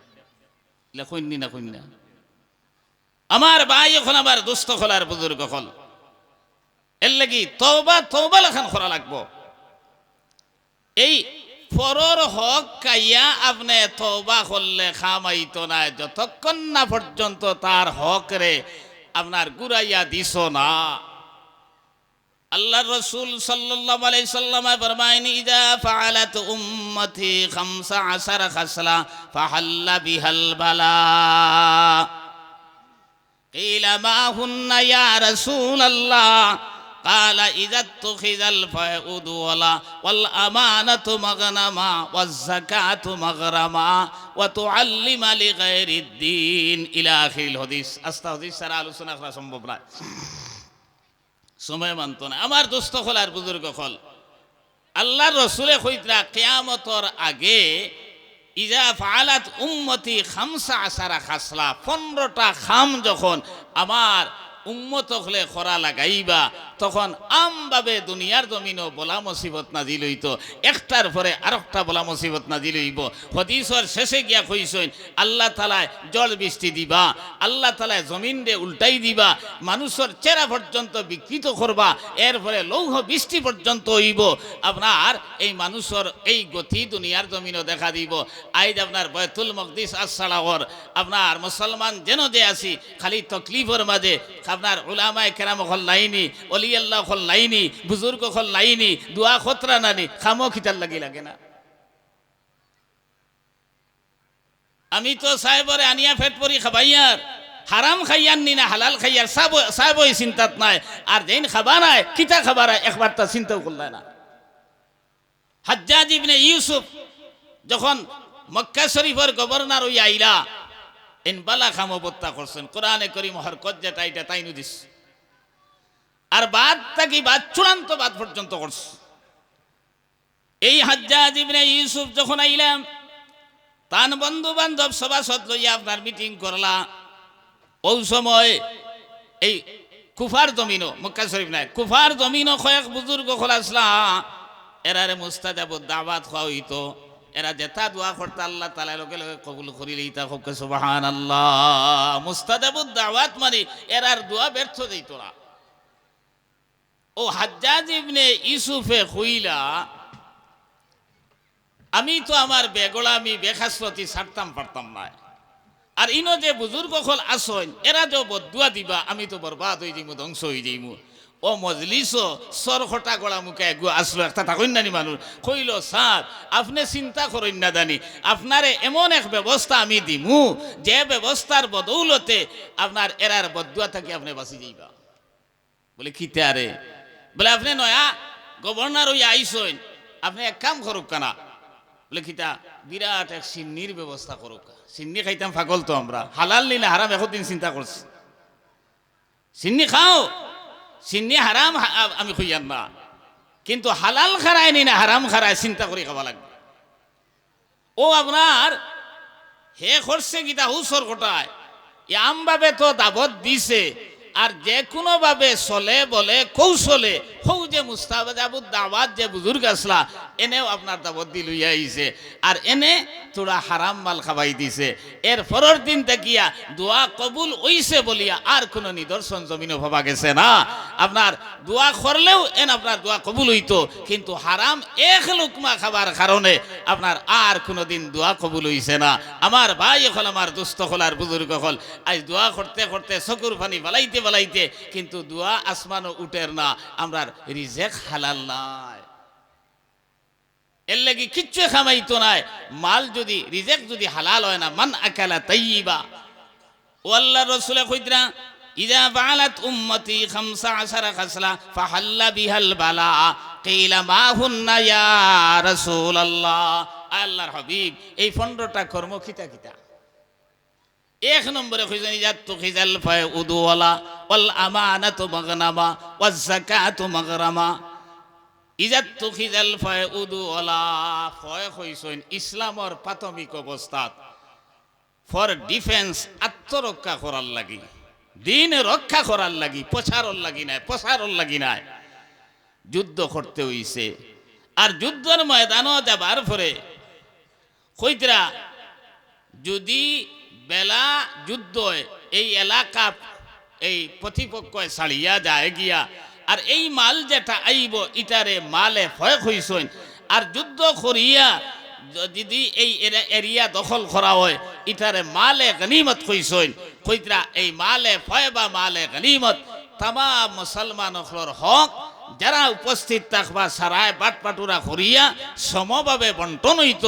কইনি না কইনি না। আমার ভাই এখন আবার দুস্থ খোলার বুজুর্গ হল, এর লাগি তওবা তওবা লেখান করা লাগবো। এই পরর হক কাইয়া আপনি তওবা করলে খামাইতো না যতক্ষণ না পর্যন্ত তার হক রে আপনার গুরাইয়া দিছ না। আল্লাহ রসুল সাল্লাল্লাহু আলাইহি সাল্লাম ফরমায়েন ইযা ফাআলাত উম্মতি 15 খাসলা ফাহাল্লা বিহাল বালা। কিলা মা হুন্না ইয়া রাসূলুল্লাহ? ক্বালা ইযা তুখিযাল ফাউদু ওয়াল আমানাতু মাগনামা ওয়াজ যাকাতু মাগরামা ওয়া তুআল্লিমা লিগাইরিদ দ্বীন ইলা আখিরিল হাদিস। আস্তা হাদিস সারা আলোচনা করা সম্ভব না, সময় মানত না। আমার দোস্ত হল আর বুজুর্গ হল, আল্লাহর রসুলে কইতরা কিয়ামতর আগে ইজা ফাআলাত উম্মতি 15 খাসলা 15টা খাম যখন আমার উম্মত হলে খরা লাগাইবা তখন আমভাবে দুনিয়ার জমিনও বলা মুসিবত নাজিল হইতো, একটার পরে আরেকটা বলা মুসিবত নাজিল হইব। হদিসর শেষে গিয়া কইছেন আল্লাহ তাআলা জল বৃষ্টি দিবা, আল্লাহ তাআলা জমিন দে উল্টাই দিবা, মানুষের চেহারা পর্যন্ত বিকৃত করবা, এরপরে লৌহ বৃষ্টি পর্যন্ত হইব। আপনার এই মানুষের এই গতি দুনিয়ার জমিনও দেখা দিব। আইজ আপনার বাইতুল মকদিস আসসালাগর আপনার মুসলমান যেন যে আসি খালি তকলিফের মাঝে আপনার উলামায়ে কেরাম হল লাইনি, অলি আল্লাহ হল লাইনি, বুজুর্গ হল লাইনি, দোয়া খতরা নানি, খামো খিতার লাগে না। আমি তো সাহেবরে আনিয়া ফেট পরি খাবাইয়ার, হারাম খাইয়ার নি না হালাল খাইয়ার সাহেব ওই চিন্তাত নাই, আর যেন খাবা নাই কিতা খাবার একবার তা চিন্তাও করলে না। হাজ্জাজ ইবনে ইউসুফ যখন মক্কা শরীফের গভর্নর হইয়া আইলা এন বালা খামো বত্তা করছেন, কোরআনে করিম হরকত যেটা এটা তাই নুদিস, আর বাদ থাকি বাদ চূড়ান্ত বাদ পর্যন্ত করছে। এই হাজ্জাজ ইবনে ইউসুফ যখন আইলাম তান বন্ধু বান্ধব সভাসদ লইয়া আপনার মিটিং করলা, ওই সময় এই কুফার জমিনও মক্কা শরীফ নাই কুফার জমিনও কয়েক বুজুর্গ খোলাসলা, এরারে মুস্তাজাবুদ দাওয়াত খাওয়া হইতো, এরা যেটা দোয়া করতে আল্লাহ তাআলা লগে লগে কবুল করি লইতা, খুব সুবহানাল্লাহ। মুস্তাজাবুদ দাওয়াত মানে এরার দোয়া ব্যর্থ যাইত না। ও হাজ্জাজ ইবনে ইউসুফে কইলা আমি তো আমার বেগোলামি বেখাসরতি ছাড়তাম পারতাম না, আর ইনো যে বুজুর্গ হল আসন এরা যে বদুয়া দিবা আমি তো বরবাদ হয়ে যাইমু, ধ্বংস হয়ে যাইমু। ও মজলিস সরখটা গড়া মুখে আসলো একটা তাকন্যানি মানুষ কইল স্যার আপনি চিন্তা করেন না জানি আপনারে এমন এক ব্যবস্থা আমি দিমু যে ব্যবস্থার বদৌলতে আপনার এরার বদুয়া থাকি আপনি বাঁচি যাইবা। বলে কিতে আরে, বলে আপনি নয়া গভর্নর হইয়া আইসইন, আপনি এক কাম করুক কানা, বলে কিতা বিরাট এক সিন্নির ব্যবস্থা করুক। সিন্নি খাইতাম পাগল তো আমরা, হালাল নিলে হারাম একদিন চিন্তা করছি, সিন্নি খাও, সিন্নি হারাম আমি খুঁজান না, কিন্তু হালাল খারায় নি না হারাম খারায় চিন্তা করে খাওয়া লাগবে। ও আপনার হে করছে গীতা হুসর কোটায় আমভাবে তো দাবত দিছে, আর যে কোনো ভাবে চলে বলে কৌশলে হৌ যে মুস্তাজাবুদ দাওয়াত যে বুজুর্গ আসলা এনেও আপনার দাবত দি লইয়া আইছে, আর এনে তোরা হারাম মাল খাবাই দিছে। এর পরের দিন দেখিয়া দোয়া কবুল হইছে বলিয়া আর কোনো নিদর্শন জমিনে ভাবা গেছে না। আপনার দোয়া করলেও এন আপনার দোয়া কবুল হইতো, কিন্তু হারাম এক লুকমা খাবার কারণে আপনার আর কোনো দিন দোয়া কবুল হইছে না। আমার ভাই হল, আমার দুস্থ হল, আর বুজুর্গ হল, আজ দোয়া করতে করতে চকুর পানি বালাইতে বালাইতে কিন্তু দোয়া আসমানও উঠের না, আমরা রিজেক হালাল নাই, এর লাগি কিচ্ছু খামাইতো নাই। মাল যদি রিজেক যদি হালাল হয় না, মান আকালা তাইয়িবা, ও আল্লাহর রাসূলে কইতরা ইযা ফাআলাত উম্মতি 15 খাসলা ফাহাল্লা বিহাল বালা কিলা মা হুন্না ইয়া রাসূলুল্লাহ। আল্লাহর হাবিব এই 15টা কর্ম কিতা কিতা? এক নম্বরে কইছেন ইজাতু খিজাল ফায়উদু ওয়ালা ওয়াল আমানাতু মাগনামা ওয়াজ যাকাতু মাগরামা। ইজাতু খিজাল ফায়উদু ওয়ালা ফয় কইছেন ইসলামর প্রাথমিক অবস্থাত ফর ডিফেন্স, আত্মরক্ষা করার লাগি, দিন রক্ষা করার লাগি, প্রচারর লাগি নাই, প্রসারর লাগি নাই, যুদ্ধ করতে হইছে। আর যুদ্ধের ময়দানও যাবার পরে কইতরা যদি বেলা যুদ্ধ এই এলাকা এই প্রতিপক্ষ ছাড়িয়া যায় গিয়া, আর এই মাল যেটা আইব ইটারে মালে ভয় হইছেন, আর যুদ্ধ করিয়া যদি এই এরিয়া দখল করা হয় ইটারে মালে গনিমত হইছেন। কইতরা এই মালে ভয় বা মালে গনিমত তাম মুসলমানর হক যারা উপস্থিত থাকবা সারায় বাটপাটুরা করিয়া সমভাবে বন্টন হইত।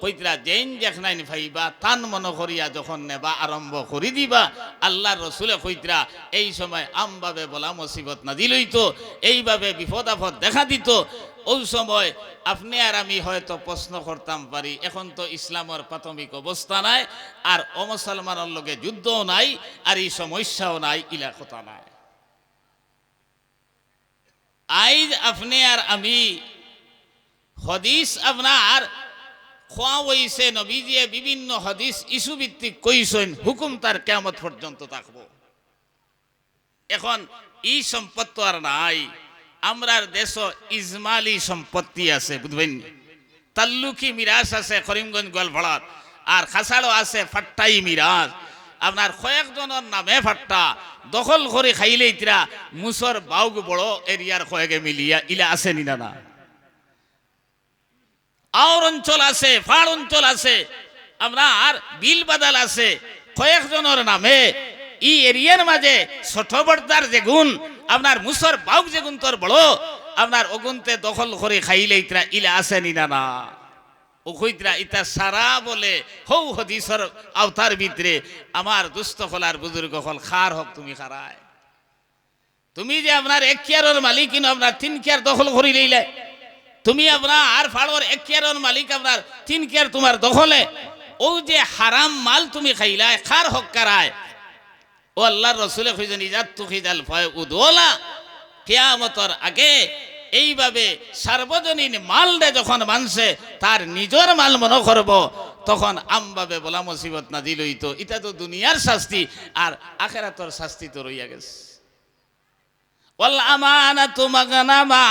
কইতরা যেন যেখানে ভাইবা তান মনে করিয়া যখন নেবা আরম্ভ করি দিবা, আল্লাহর রসুলে কইতরা এই সময় আমভাবে বলা মুসিবত না দিল হইতো, এইভাবে বিপদ আপদ দেখা দিত। ওই সময় আপনি আর আমি হয়তো প্রশ্ন করতাম পারি, এখন তো ইসলামের প্রাথমিক অবস্থা নাই, আর অমুসলমানের লগে যুদ্ধও নাই, আর এই সমস্যাও নাই, ইলা কথা নাই। আইজ আপনি আর আমি হদিস আপনার খোয়া হইছে, নবীজিয়ে বিভিন্ন হদিস ইস্যু ভিত্তিক কইছেন, হুকুম তার কিয়ামত পর্যন্ত থাকবো। এখন এই সম্পদ তো আর নাই। আমরার দেশ ইজমালি সম্পত্তি আছে, বুঝবেন, তাল্লুকি মিরাজ আছে করিমগঞ্জ গোয়ালপাড়ার, আর খাসাড়ও আছে ফাট্টাই মিরাজ। আপনার কয়েকজনের নামে ফাট্টা দখল করে খাইলে ইতরা মুসর বাউগ বড় এরিয়ার কয়েকে মিলিয়া ইলা আছে নিনা না। আওর অঞ্চল আছে, ফাড় অঞ্চল আছে, আপনার বিল বাদাল আছে কয়েকজনের নামে। ই এরিয়ার মাঝে ছোট বড়দার যে গুণ, আপনার মুসর বাউগ যে গুণ তোর বড়, আপনার অগুনতে দখল করে খাইলে ইতরা ইলা আছে নিনা না। ওইতরা ইতা সারা বলে হৌ হদিসর আওতার ভিতরে আমার দুস্থ হলার বুজুর্গ হল খার হক তুমি খারায়। তুমি যে আপনার এক কেয়ারের মালিক, কিন্তু আপনার 3 কেয়ার দখল করে লইলে। তুমি আপনার আর ফাড়োর 1 কেয়ারের মালিক, আপনার 3 কেয়ার তোমার দখলে। ও যে হারাম মাল তুমি খাইলা, খার হক কারায়। ও আল্লাহর রাসূলে কইছেন ইজাত তুখিদাল ফায়উদোলা, কিয়ামতের আগে এইভাবে সার্বজনীন মাল দে যখন মানছে তার নিজের মাল মনে করব, তখন আমভাবে বলা মুসিবত নাজিল হইতো। এটা তো দুনিয়ার শাস্তি, আর আখিরাতের শাস্তি তো রইয়া গেছে। ওয়াল আমানাতু মাগনামা,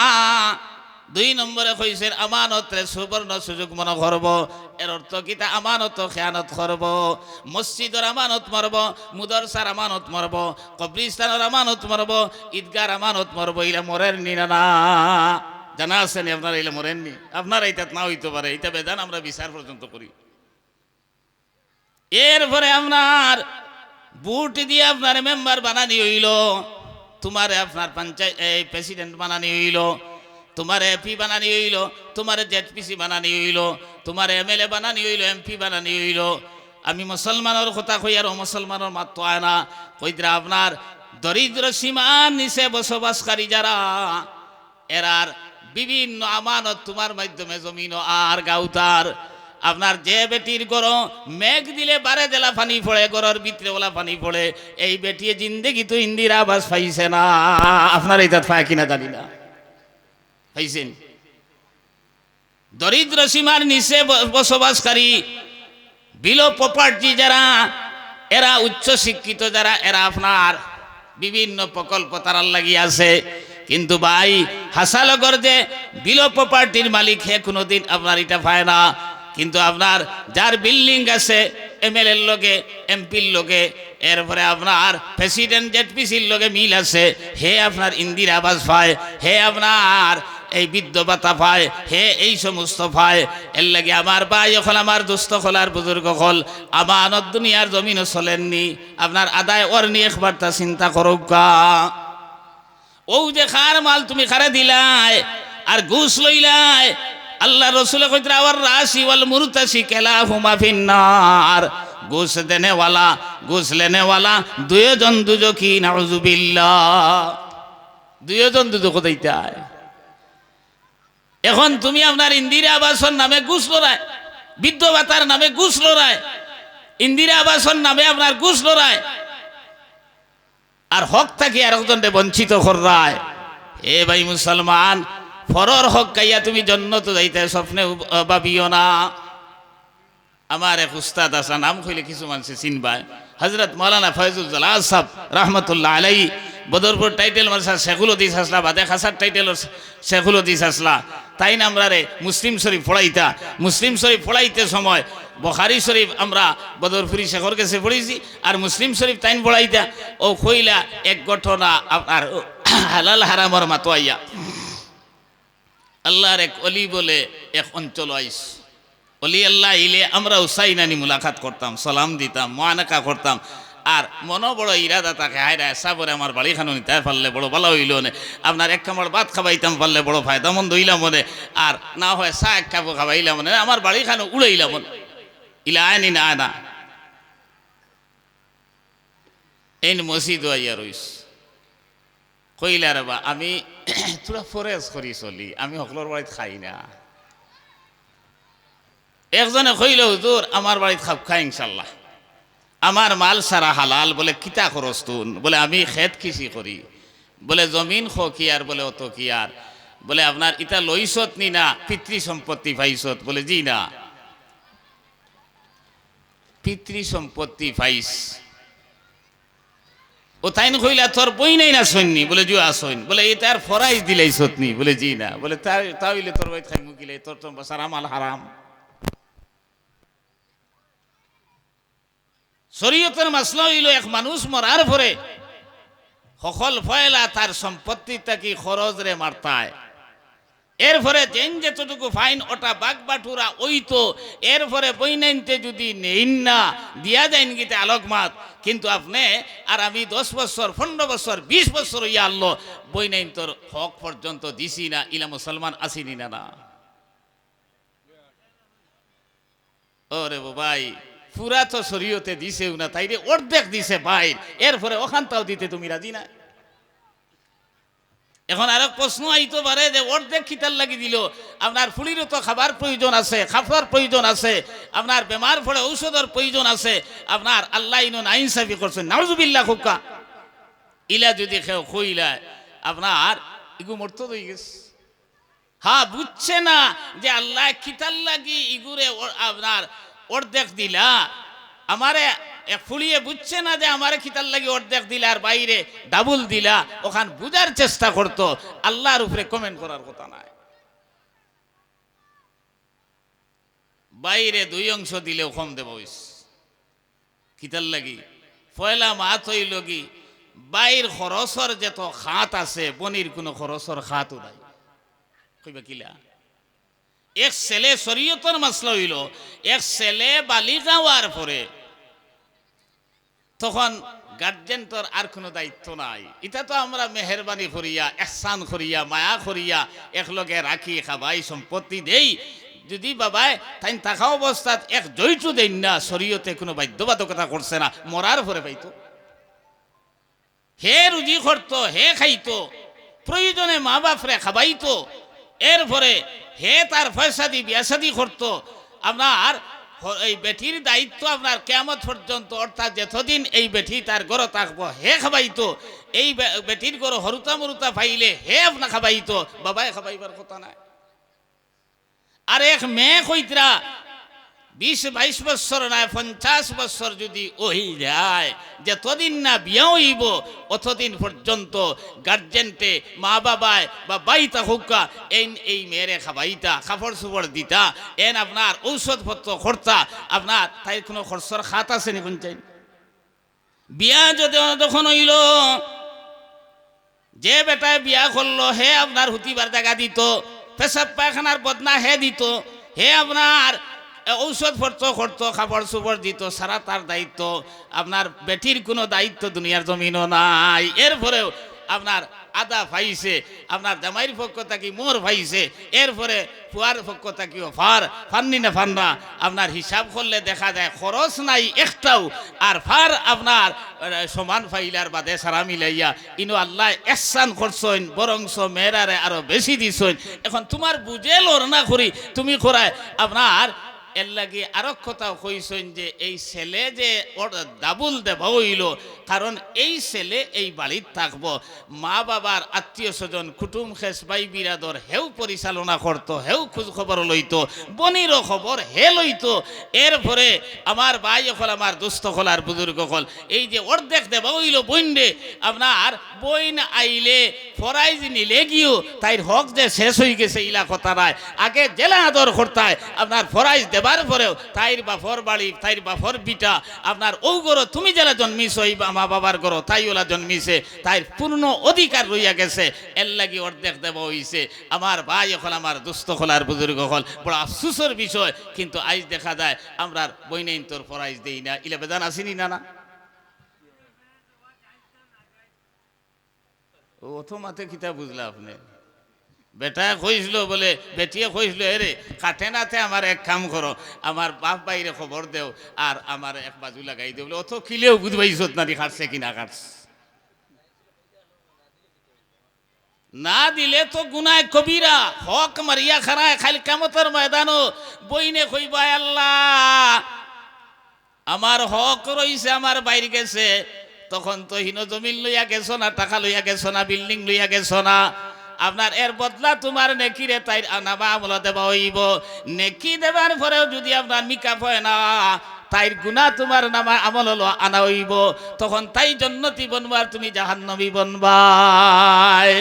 2 নম্বরে কইছেন আমানতরে সুবর্ণ সুযোগ মনে করব। এর অর্থ কিতা? আমানত খেয়ানত করব। মসজিদের আমানত মারব, মুদরসার আমানত মারব, কবরিস্তানের আমানত মারব, ঈদগার আমানত মারব। ইলা মরের নি না জানা আছে নি আপনারা? ইলা মরেন নি আপনারা? এটা না হইতে পারে, এটা বেদান আমরা বিচার পর্যন্ত করি। এরপরে আপনার বুট দিয়ে আপনার মেম্বার বানানি হইল, তোমারে আপনার পঞ্চায়েত প্রেসিডেন্ট বানানি হইল, তোমার এপি বানানি হইল, তোমার জেডপিসি বানানি হইল, তোমার এমএলএ বানানি হইল, এমপি বানানি হইল। আমি মুসলমানের কথা কই, আর মুসলমানের মাত্র আয় না। কইতরা আপনার দরিদ্র সীমার নিচে বসবাসকারী যারা, এরার বিভিন্ন আমানত তোমার মাধ্যমে জমিন আর গাউতার। আপনার যে বেটির গড় মেঘ দিলে বারে জেলা পানি পড়ে, গড়ের ভিতরে ওলা পানি পড়ে, এই বেটিয়ে জিন্দেগি তো ইন্দিরা আবাস পাইছে না। আপনার এইটা পায় কিনা জানি না, পাইছেন? দরিদ্র সীমার নিচে বসবাসকারী বিলো প্রপার্টি যারা, এরা উচ্চ শিক্ষিত যারা, এরা আপনার বিভিন্ন প্রকল্প তারার লাগিয়ে আছে। কিন্তু ভাই হাসালগর যে বিলো প্রপার্টির মালিক, হে কোনোদিন আপনার এটা পায় না। কিন্তু আপনার যার বিল্ডিং আছে এমএলএর লগে, এমপির লগে, এরপরে আপনার প্রেসিডেন্ট জেডপিসির লগে মিল আছে, হে আপনার ইন্দিরা আবাস পায়, হে আপনার এই বৃদ্ধ ভাতা পায়, হে এই সমস্ত পায়। এর লাগে আমার ভাই এখন আমার দুস্থ হলার বুজুর্গ হল আমানত দুনিয়ার জমিনও চলেননি। আপনার আদায় ওর নিয়ে একবারটা চিন্তা করুক গা। ও যে খার মাল তুমি খারে দিলাই আর ঘুষ লইলাই, আল্লাহ রসুলে কইতরা আওয়ার রাশি ওয়াল মুরতাসি কালাহুমা ফিন্নার। ঘুষ দেনে ওয়ালা, ঘুষ লেনে ওয়ালা দুইজন দুজকি, নাউযুবিল্লাহ, দুইজন দুজক দিতায়। এখন তুমি আপনার ইন্দিরা আবাসের নামে ঘুষ লড়ায়, বৃদ্ধ ভাতার নামে ঘুষ লড়ায়, ইন্দিরা আবাসের নামে আপনার ঘুষ লড়ায়, আর হক থাকি আর একজনকে বঞ্চিত করায়। এ ভাই মুসলমান, ফরর হক গাইয়া তুমি জন্নত যাইতে স্বপ্নে ভাবিও না। আমার এক উস্তাদ আসা, নাম কইলে কিছু মানুষ চিনবায়, হজরত মৌলানা ফয়জুল জালাল সাহেব রহমতুল্লাহ আলাই, বদরপুর টাইটেল মারসা শেখুল হদিস আসলা, বাদে খাসার টাইটেল শেখুল হদিস আসলা। তাই না আমরা রে মুসলিম শরীফ পড়াইতা। মুসলিম শরীফ পড়াইতে সময় বুখারী শরীফ আমরা বদরপুরি শেখর কাছে পড়েছি, আর মুসলিম শরীফ তাইন পড়াইতা। ও কইলা এক ঘটনা আপনার হালাল হারামর মাতোয়াইয়া। আল্লাহর এক অলি বলে এক অঞ্চল আইস, অলি আল্লাহ ইলে আমরা উসাইনানি মুলাকাত করতাম, সালাম দিতাম, মুআনাকা করতাম। আর মনো বড় ইরাদা থাকে, হায় রে সাবরে আমার বাড়ি খানো নিতে পারলে বড় ভালো হইল নে, আপনার এক কামড় ভাত খাবাইতাম পারলে বড় ফায়দা মন্দ হইলাম মনে, আর না হয় চা এক কাপ খাবাইলাম মনে, আমার বাড়ি খানো উড়াইলাম মনে, ইলা আয়নি না আনা। এই মসজিদ আইয়া রইস, কইলা রে বা আমি তোরা ফরেজ করি চলি, আমি সকলের বাড়িতে খাই না। একজনে কইল হুজুর আমার বাড়িতে খাব খাই ইনশাল্লাহ, আমার মাল সারা হালাল। বলে কিতা খরচ তুন? বলে আমি খেত কৃষি করি। বলে জমিন খো কি আর? বলে অত কি আর? বলে আপনার ইটা লইছত নি না পিতৃ সম্পত্তি পাইছত? বলে জি না, পিতৃ সম্পত্তি পাইস। ও তাইন কইলা তোর বই নাই না সৈন্যি বলে জুয়া আসইন বলে এই তার ফরাইজ দিলাই সতনি বলে জি না বলে তাইলে তোর বই খাইমু গিলে তোর তো বসার আমাল হারাম। শরীয়তের মাসলা হইল এক মানুষ মরার পরে সকল ফয়লা তার সম্পত্তি থাকি খরচ রে মারতায়, এরপরে যেন যেতটুকু ফাইন ওটা বাগ বাটুরা ওই তো এরপরে বই নাইনতে যদি নেইন না দিয়া যায়নি গীতে আলোকমাত, কিন্তু আপনি আর আমি 10 বছর 15 বছর 20 বছর ইয়া আল্লাহ বই নাইন তোর হক পর্যন্ত দিছি না, ইলা মুসলমান আসিনি না না ওরে ভাই পুরা তো শরীয়তে দিছেও না, তাইরে অর্ধেক দিছে ভাই, এরপরে ওখানটাও দিতে তুমি রাজি না। এখন আরো প্রশ্ন আইতে পারে যে অর্ধেক খিতার লাগি দিল, আপনার ফুলিরও তো খাবার প্রয়োজন আছে, খাবার প্রয়োজন আছে, আপনার বেমার পড়ে ঔষধের প্রয়োজন আছে, আপনার আল্লাহ ইনো নাইনসাফি করছেন নাউজুবিল্লাহ খুকা ইলা যদি কেউ কইলা আপনার ইগু মর্ত হয়ে গেছে। হ্যাঁ বুঝছে না যে আল্লাহ খিতার লাগি ইগুরে আপনার অর্ধেক দিলা, আমারে ফুলিয়ে বুঝছে না যে আমার খিতার লাগি অর্ধেক দিলা আর বাইরে ডাবল দিলা, ওখান বুঝার চেষ্টা করতো, আল্লাহর উপরে কমেন্ট করার কথা নাই। বাইরে 2 অংশ দিলেও কম দেব খিতার লাগি পয়লা মাত হইল কি বাইর খরচর যত খাত আছে বনির কোনো খরচর খাতও নাই কইবা কিলা। এক ছেলে শরীয়তের মাসলা হইল এক ছেলে বালিকা হওয়ার পরে তখন গার্জেন তোর আর কোনো দায়িত্ব নাই, এটা তো আমরা মেহরবানি করিয়া এহসান করিয়া মায়া করিয়া একলগে রাখি খাবাই সম্পত্তি দেই, যদি বাবাই তাই থাকা অবস্থাত এক জয়টু দেন না, শরীয়তে কোনো বাধ্যবাধকতা করছে না, মরার পরে পাইতো হে রুজি করতো হে খাইতো, প্রয়োজনে মা বাপরে খাবাইতো, এরপরে হে তার পয়সা দি বিয়াসাদি করতো। আপনার এই বেটির দায়িত্ব আপনার কিয়ামত পর্যন্ত, অর্থাৎ যতদিন এই বেটি তার ঘর থাকবো হে খাবাইতো, এই বেটির ঘর হরুতা মরুতা পাইলে হে আপনার খাবাইতো, বাবাই খাবাইবার কথা নাই। আর এক মেয়ে কইতরা 20-22 বছর না 50 বছর যদি ওই যায়, যতদিন না বিয়া হইব অতদিন পর্যন্ত গার্জেনতে মা বাবায় বা বাইতা হুক্কা এই মেয়েরে খাবাইতা কাপড় চোপড় দিতা এন আপনার ঔষধপত্র খরচা, আপনার তাই কোনো খরচর খাত আছে নি কোন চাই। বিয়া যদি যখন হইল যে বেটায় বিয়া করলো হে আপনার হুতিবার জায়গা দিত, পেশাব পায়খানার বদনা হে দিত, হে আপনার ঔষধ পত্র করতো খাবার চোপড় দিত, সারা তার দায়িত্ব। আপনার বেটির কোনো দায়িত্ব দুনিয়ার জমিনও নাই। এরপরেও আপনার আদা পাইছে, আপনার জামাইয়ের পক্ষ থাকি মোর পাইছে, এরপরে ফুয়ার পক্ষ থাকিও ফান্নি না ফান্না, আপনার হিসাব করলে দেখা যায় খরচ নাই একটাও, আর ফার আপনার সমান ফাইলার বাদে সারা মিলাইয়া ইনো আল্লাহ এহসান করছেন, বরংস মেয়েরারে আরো বেশি দিছেন। এখন তোমার বুঝে লড় না করি তুমি করায় আপনার এর লাগে আরো কথা কইছেন যে এই ছেলে যে ডাবল দেব হইল, কারণ এই ছেলে এই বাড়ির থাকবো, মা বাবার আত্মীয় স্বজন কুটুম খেস ভাই বিরাদর হেউ পরিচালনা করতো, হেউ খোঁজ খবর লইতো, বনিরও খবর হে লইতো। এরপরে আমার ভাই হল আমার দুস্থ হল আর বুজুর্গ হল এই যে অর্ধেক দেব হইল বইন্ডে, আপনার বইন আইলে ফরাইজ নিলে গিয়েও তাইর হক যে শেষ হয়ে গেছে ইলা কথা নাই, আগে জেলা আদর করতায় আপনার ফরাইজ দেবার পরেও তাইর বাফর বাড়ি তাইর বাফর বিটা আপনার ও গরো তুমি যারা জন্মিস ওই মা বাবার গরো তাই ওলা জন্মিছে, তাইর পূর্ণ অধিকার রইয়া গেছে, এর লাগি অর্ধেক দেব হইছে। আমার ভাই হল আমার দুস্থ হল আর বুজুর্গ হল বড় আফসুসের বিষয়, কিন্তু আজ দেখা যায় আমরা বইনাইন তোর ফরাইজ দেই না, ইলা বেদান আসিনি না না অত মাতে কিতা বুঝলা আপনি। বেটা কইছিল বলে বেটিয়ে কইছিল এরে কাটে নাতে আমার এক কাম করো, আমার বাপ বাইরে খবর দেও আর আমার এক বাজু লাগাই দেও, বলে অত কিলেও বুঝবাইছত না কাটছে কিনা কাটছে, না দিলে তো গুনায় কবিরা, হক মারিয়া খারায় খালি কিয়ামতের ময়দানও বইনে কইবা আল্লাহ আমার হক রইছে আমার বাইরে গেছে, তখন তো হিনো জমিন লইয়া গেছো না, টাকা লইয়া গেছো না, বিল্ডিং লইয়া গেছো না, আপনার এর বদলা তোমার নেকিরে তাই নামা আমল দেওয়া হইব। নেকি দেবার পরেও যদি আপনার মিকাপ হয় না, তাই গুণা তোমার নামা আমল হলো আনা হইব, তখন তাই জন্নতি বনবার তুমি জাহান্নামী বনবাই।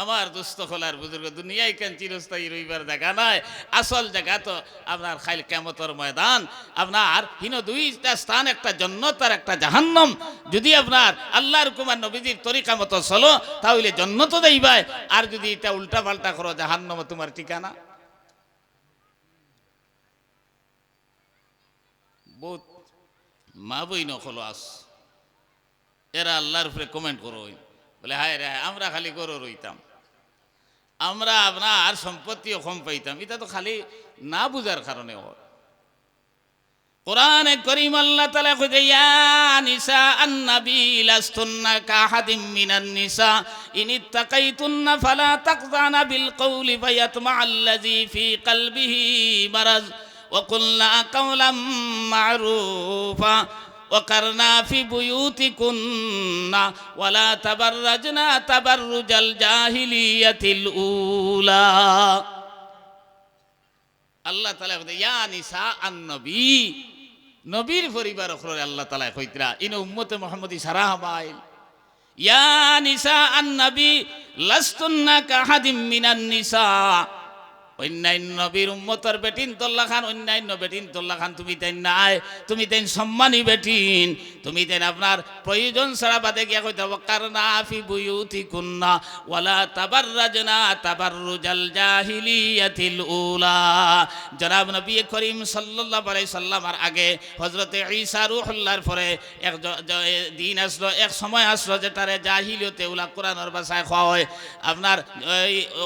আমার দুস্থ খোলার বুজুর্গ, দুনিয়ায় কেন চিরস্থায়ী রইবার জায়গা নয়, আসল জায়গা তো আপনার খাইল কিয়ামতের ময়দান। আপনার হিন দুইটা স্থান, একটা জান্নাত আর একটা জাহান্নাম। যদি আপনার আল্লাহর কুমার নবীজির তরিকা মতো চলো তাহলে জান্নাত দেইবাই, আর যদি এটা উল্টা পাল্টা করো জাহান্নাম তোমার ঠিকানা। বহুত মা বই নকলো আস, এরা আল্লাহর উপরে কমেন্ট করো, বলে হায় রে আমরা খালি গরু রইতাম, আমরা আপনার সম্পত্তিও কম পাইতাম। এটা তো খালি না বুঝার কারণে হয়। কোরআনে করিম আল্লাহ তাআলা কইছে, ইয়া নিসা আন-নবী লাস্তুন্না কাহাদিম মিনান নিসা ইনিত্তাকাইতুন্না ফালা তাকযানা বিল কওলি ফায়াতমাআল্লাযী ফী কলবিহি মারাজ ওয়া কুলনা কাওলাম মা'রুফা وقرنا في بيوتكن ولا تبرجنا تبرج الجاهلية الأولى। আল্লাহ তাআলা বলে ইয়া নিসা আন-নবী, নবীর পরিবার হলো আল্লাহ তাআলা কইতরা ইন উম্মতে মুহাম্মদি সারাহ বাইল। ইয়া নিসা আন-নবী লাস্তুন্না কাহাদিম মিনান নিসা, অন্যান্য নবীর উম্মতর বেটিন তোল্লা খান, অন্যান্য বেটিন তোল্লা খান তুমি তাই নাই, তুমি তাই সম্মানী বেটিন, তুমি তাই আপনার প্রয়োজন ছাড়া বাদে গিয়া কইতে ওয়াকারনা ফি বুয়ুতিকুন্না ওয়ালা তাবাররাজনা তাবাররুজাল জাহিলিয়াতিল উলা। জনাব নবী করিম সাল্লাল্লাহু আলাইহি সাল্লামের আগে হযরতে ঈসা রূহুল্লাহর পরে এক দিন আসলো, এক সময় আসলো যেটারে জাহিলিয়তে উলা কোরআনের ভাষায় হয় আপনার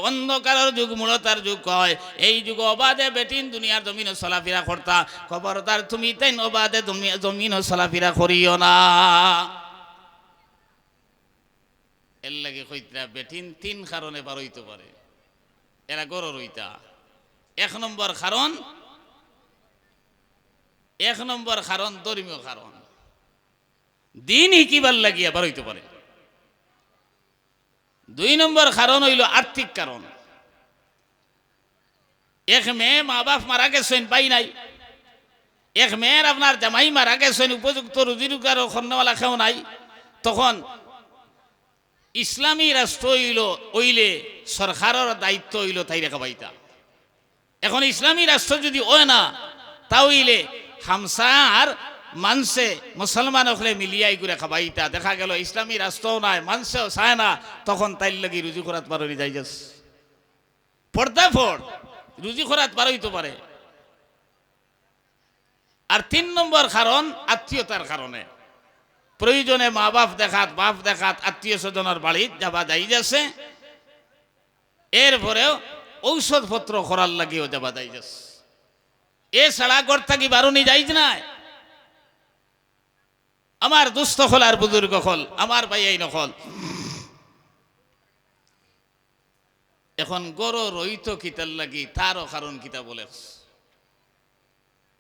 অন্ধকারের যুগ, মূলতার যুগ হয়। এই যুগ অবাধে বেটিন দুনিয়ার জমিনে চলাফেরা করতা, খবরদার তুমি তাই অবাধে জমিনে চলাফেরা করিও না। এর লাগে কইতরা বেটিন তিন কারণে বার হইতে পারে, এরা গরু রইতা। এক নম্বর কারণ ধর্মীয় কারণ, দিন হিকিবার লাগিয়া বার হইতে পারে। দুই নম্বর কারণ হইল আর্থিক কারণ। এক মেয়ে মা বাপ মারা গেছেন পাই নাই, এক মেয়ের আপনার জামাই মারা গেছেন, উপযুক্ত রুজি রোজগার খন্নওয়ালা কেউ নাই, তখন ইসলামী রাষ্ট্র হইলে সরকারের দায়িত্ব হইল তাই রেখা পাইতা। এখন ইসলামী রাষ্ট্র যদি ওয় না তাহলে হামসার মানসে মুসলমান হলে মিলিয়াই করে খাবাইতা। দেখা গেল ইসলামী রাষ্ট্রও নাই, মানসেও চায় না, তখন তাইর লাগি রুজি করাত পারি যাই যাস পর্দা ফোর রুজি করাত পারইতে পারে। আর তিন নম্বর কারণ আত্মীয়তার কারণে, প্রয়োজনে মা বাপ দেখাত আত্মীয় স্বজনের বাড়ি যাবা যাই যাচ্ছে, এরপরেও ঔষধপত্র করার লাগিও যাবা যাই যাচ্ছে। এছাড়া ঘর থাকি বারুনি যাইজ নাই। আমার দুস্থ হল আর বুজুর্গ হল, আমার ভাই নকল, এখন গরু রইত কিতার লাগি তারও কারণ কিতা বলে,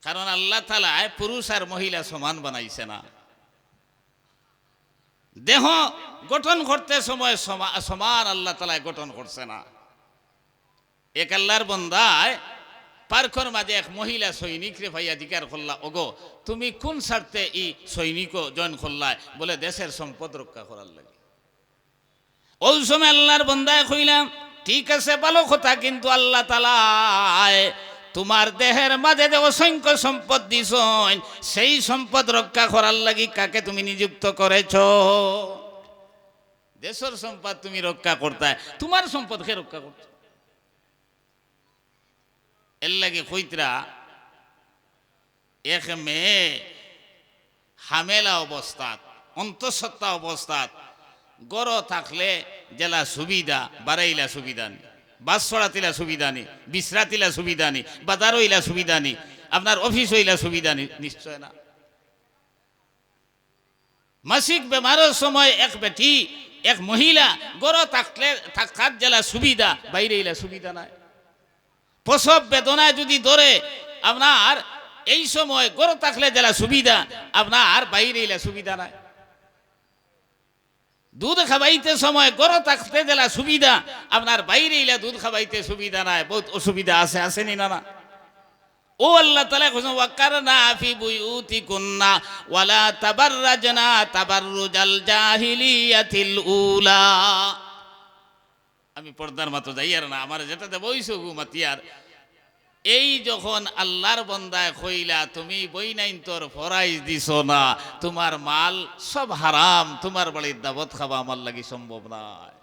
কারণ আল্লাহ তাআলা পুরুষ আর মহিলা সমান বানাইছে না। দেহ গঠন করতে সময় সমান আল্লাহ তাআলা গঠন করছে না। এক আল্লাহর বান্দায় পার্কর মাঝে এক মহিলা সৈনিক রে ভাইয়া জিজ্ঞাসা করলা, ওগো তুমি কোন স্বার্থে এই সৈনিক জয়েন করলাই? বলে দেশের সম্পদ রক্ষা করার লাগে। ওই সময় আল্লাহর বান্দায় কইলাম, ঠিক আছে ভালো কথা, কিন্তু আল্লাহ তাআলা তোমার দেহের মাঝে যে অসংখ্য সম্পদ দিছেন, সেই সম্পদ রক্ষা করার লাগি কাকে তুমি নিযুক্ত করেছ? দেশের সম্পদ তুমি রক্ষা করতে, তোমার সম্পদ কে রক্ষা করছো? এর লাগে কইতরা এক মেয়ে হামেলা অবস্থাত, অন্তঃসত্ত্বা অবস্থাত গড় থাকলে জেলা সুবিধা, বাড়াইলা সুবিধা নেই, বাস ছড়াতিলা সুবিধা নেই, বিশ্রাতিলা সুবিধা নেই, বাজার হইলা সুবিধা নেই, আপনার অফিস হইলা সুবিধা নেই, নিশ্চয় না। মাসিক বেমারের সময় এক বেটি এক মহিলা গড় থাকলে থাকার জেলা সুবিধা, বাইরে হইলা সুবিধা নাই। প্রসব বেদনায় যদি ধরে আপনার এই সময় গড় থাকলে জেলা সুবিধা, আপনার বাইরে হইলা সুবিধা নাই। দুধ খাবাইতে সময় গড় থাকতে জেলা সুবিধা, আপনার বাইরে ইলা দুধ খাবাইতে সুবিধা নাই, বহুত অসুবিধা আছে, আসেনি না? ও আল্লাহ তাআলা কইছেন ওয়াকারনা ফি বুয়ুতিকুন্না ওয়ালা তাবাররাজনা তাবাররুজাল জাহিলিয়াতিল উলা। আমি পর্দার মতো যাই আর না, আমার যেটাতে বইছো ঘুমাতিয়ার এই যখন আল্লাহর বন্দায় কইলা তুমি বই নাইন তোর ফরাইজ দিছ না, তোমার মাল সব হারাম, তোমার বাড়ির দাবত খাওয়া আমার লাগি সম্ভব নয়।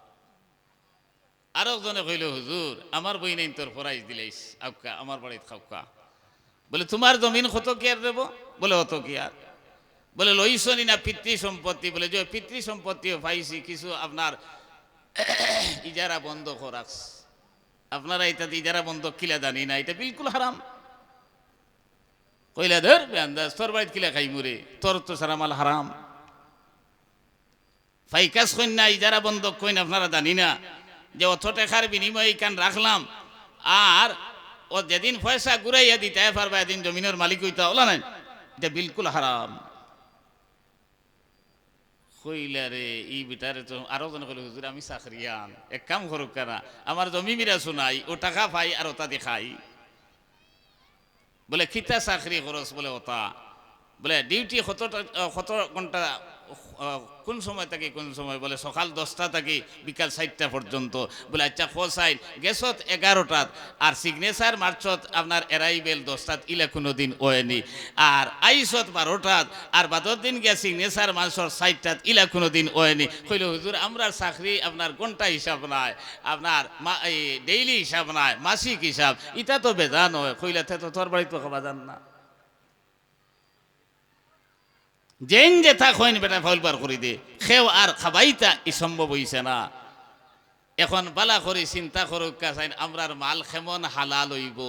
আরো জনে কইল হুজুর আমার বই নাইন তোর ফরাইজ দিলেইস আউকা আমার বাড়িতে খাওকা। বলে তোমার জমিন কত কি আর দেবো? বলে অত কি আর। বলে লইছনি না পিতৃ সম্পত্তি? বলে যে পিতৃ সম্পত্তিও পাইছি, কিছু আপনার ইজারা বন্ধ করাস। আপনারা এটা ইজারা বন্ধ কিলা জানি না, এটা বিলকুল হারাম। কইলা ধর বেআন্দাজ তোর বাড়িতে কিলা খাই মুরে, তোর তো সারা মাল হারাম। ফাইকাস কইন না ইজারা বন্ধ কইন, আপনারা জানি না যে অত টাকার বিনিময়ে কান রাখলাম, আর ও যেদিন পয়সা ঘুরাইয়া দিতে পারবা এদিন জমিনের মালিক হইতা ওলা নাই, এটা বিলকুল হারাম। কইলা রে ই বিটারে তো আরো জন কইল হুজুর আমি চাকরিয়ান, এক কাম করুক কেনা আমার জমি মিরা শুনাই, ও টাকা পাই আর ওটা দেখাই। বলে খিতা চাকরি খরচ? বলে ওটা। বলে ডিউটি কত ঘন্টা, কোন সময় থাকি কোন সময়? বলে সকাল 10টা থাকি বিকাল 4টা পর্যন্ত। বলে আচ্ছা খোসাইন গেছত 11টাত আর সিগনেচার মার্চত আপনার এরাইবেল 10টাত, ইলা কোনো দিন ওয়েনি। আর আইসত 12টাত আর বাদর দিন গিয়া সিগনেচার মার্চর 4টাত, ইলা কোনো দিন ওয়েনি। কইল হুজুর আমরা চাকরি আপনার ঘন্টা হিসাব নাই, আপনার ডেইলি হিসাব নাই, মাসিক হিসাব, ইটা তো বেজান হয়। কইলা তো তোর বাড়িতে খাবা যান না, যেন যে থাক হইন বেটা ফাউলবার করি দে খেও আর খাবাইতা ই সম্ভব হইছে না। এখন বালা করি চিন্তা করুক কাছাইন আমরার মাল কেমন হালাল হইব।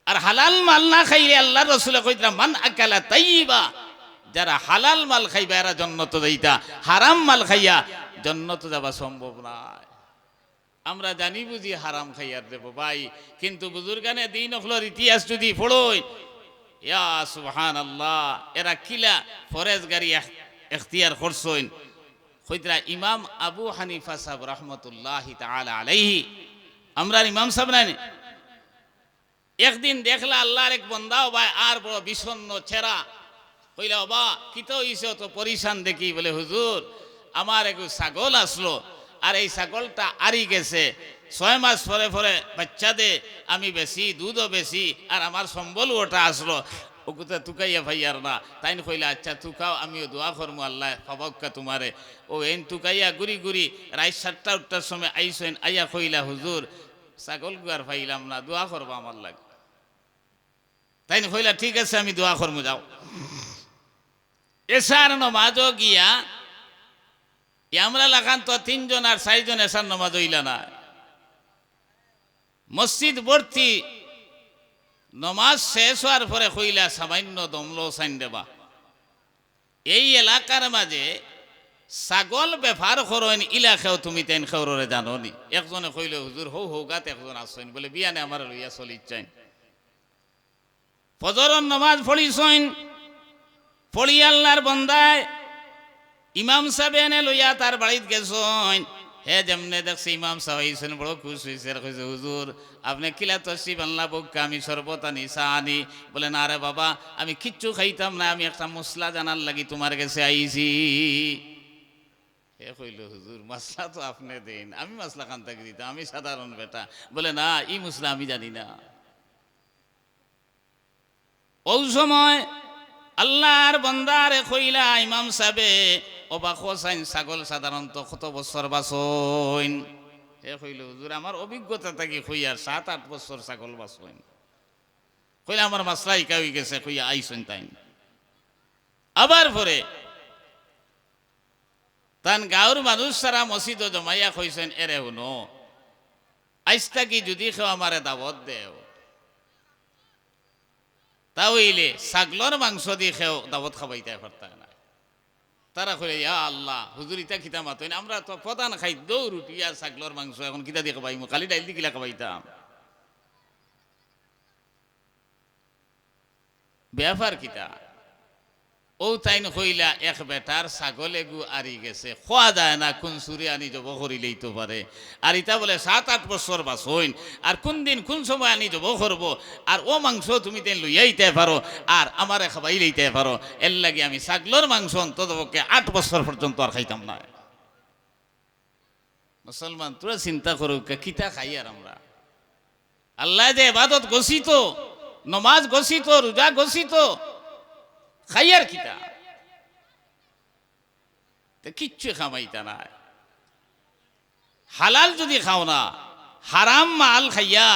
আর হালাল মাল না খাইলে আল্লাহ রাসূল কইতরা মান আকালা তাইয়্যিবা, যারা হালাল মাল খাইবা এরা জান্নাত যাইতা, হারাম মাল খাইয়া জান্নাত যাবা সম্ভব নয়। আমরা জানি বুঝি হারাম খাইয়ার দেব ভাই, কিন্তু বুজুর্গানে দিন হলোর ইতিহাস যদি পড়ই, ইয়া সুবহানাল্লাহ, এরা কিলা ফরেজগারি ইখতিয়ার করছেন। কইতরা ইমাম আবু হানিফা সাহেব রহমতুল্লাহি তাআলা আলাইহি, আমরার ইমাম সাহেব নাই, একদিন দেখলা আল্লাহর এক বান্দা ভাই আর বড় বিষণ্ণ চেহারা। কইলা বাবা কিতো হইছে তো পরিশান দেখি? বলে হুজুর আমার এক ছাগল আসলো, আর এই ছাগলটা আরি গেছে, 6 মাস পরে পরে বাচ্চা দে, আমি বেশি দুধও বেশি, আর আমার সম্বল ওটা আসলো, ওকুতে তুকাইয়া ভাইয়ার না। তাই কইলা আচ্ছা তুকাও, আমিও দোয়া করবো আল্লাহ ফবাক্কা তোমারে। ও এন তুকাইয়া গুড়ি গুড়ি রাত 7টার সময় আইসেন, আইয়া কইলা হুজুর ছাগল গুয়ার পাইলাম না, দোয়া করবো আমার লাগে। তাই কইলা ঠিক আছে আমি দোয়া করবো, যাও। এসার নমাজও গিয়া আমরা লাগান তো 3 জন আর 4 জন এসার নমাজ হইলা না, মসজিদ ভর্তি। নমাজ শেষ হওয়ার পরে কইলা সামান্য দমলো সাইন দেবা। এই এলাকার মাঝে ছাগল ব্যাপার করেন ইলাকাও তুমি তেন খেউরে জানো নি? একজনে কইলে হুজুর হৌ হৌ গাত একজন আসছেন, বলে বিয়ানে আমার লইয়া চলিচ্ছেন। ফজরের নমাজ পড়িছেন, পড়ি আল্লাহর বন্দায় ইমাম সাহেব এনে লইয়া তার বাড়িতে গেছেন। হে যেমনে দেখছি ইমাম সাহেব আইছেন, বড় খুশ হয়েছে, কইছে হুজুর আপনি কিলা তসি বাংলা বক্কা, আমি শরবত আনি চা আনি? বলে না রে বাবা আমি কিচ্ছু খাইতাম না, আমি একটা মশলা জানার লাগি তোমার কাছে আইছি। হে কইল হুজুর মশলা তো আপনি দিন, আমি মশলা খান থাকি দিতাম, আমি সাধারণ বেটা। বলে না ই মশলা আমি জানি না। ওই সময় আল্লাহর বান্দারে কইলা ইমাম সাহেবে অবাক হোসাইন ছাগল সাধারণত কত বছর বাঁচইন? হে কইল হুজুর আমার অভিজ্ঞতা থাকি কইয়ার 7-8 বছর ছাগল বাঁচইন। কইলা আমার মাসলা ইকা হয়ে গেছে, কইয়া আইসেন তাই। আবার পরে তান গাঁর মানুষ সারা মসজিদ জমাইয়া কইছেন, এরে শুনো আইসটা কি যদি কেউ আমারে দাওয়াত দেও, তাহলে ছাগলর মাংস দিয়ে খেও দাওয়াত খাবাইতে পারত না। তারা কইলে ইয়া আল্লাহ হুজুর ইটা খিতা মাতইন, আমরা তো প্রধান খাদ্য রুটি আর ছাগলর মাংস, এখন কিতা দিয়ে খাবাইমু? খালি ডাইল দিয়ে কিলা খাবাইতাম? ব্যাপার কিতা? ও তাইন কইলা এক বেটার ছাগলে গু আরি গেছে খোয়া যায় না কোন সুরে আনি জব করিলেই তো পারে আর ইটা বলে 7-8 বছর বাস হইন আর কোন দিন কোন সময় আনি জব করব আর ও মাংস তুমি তেন লইয়াইতে পারো আর আমারে খাবাই লইতে পারো এর লাগে আমি ছাগলের মাংস অন্ততপক্ষে 8 বছর পর্যন্ত আর খাইতাম না। মুসলমান তোরা চিন্তা করো কিতা খাই আর আমরা আল্লাহ যে ইবাদত গছিত নমাজ গছিত রোজা গছিত খাইয়ার কিতা কিচ্ছু খামাইতা না। হালাল যদি খাও না হারাম মাল খাইয়া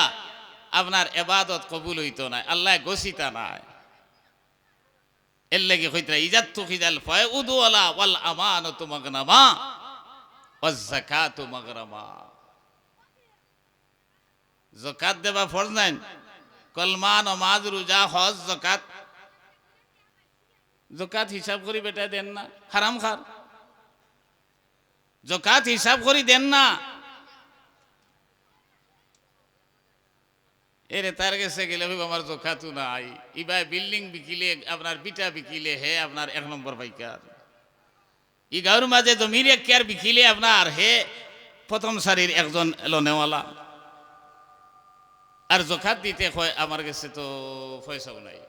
আপনার ইবাদত কবুল হইতো না আল্লাহ গছিতা নাই। এর লাগি কইতরা ইজাতু খিজাল ফায়উদু ওয়ালা ওয়াল আমানাতু মাগনামা ওয়াজ যাকাতু মাগরামা। যাকাত দেবা ফরজ নাই কলমা নামাজ রোজা হজ যাকাত যাকাত হিসাব করি বেটা দেন না হারাম খার যাকাত হিসাব করি দেন না এরে তার কাছে গেলে আমার যাকাতু নাই ইবা বিল্ডিং বিকিলে আপনার বিটা বিকিলে হে আপনার 1 নম্বর পাইকার ই গাঁর মাঝে জমির এক কেয়ার বিকিলে আপনার হে প্রথম সারির একজন লোনেওয়ালা আর যাকাত দিতে কয় আমার কাছে তো পয়সাও নাই।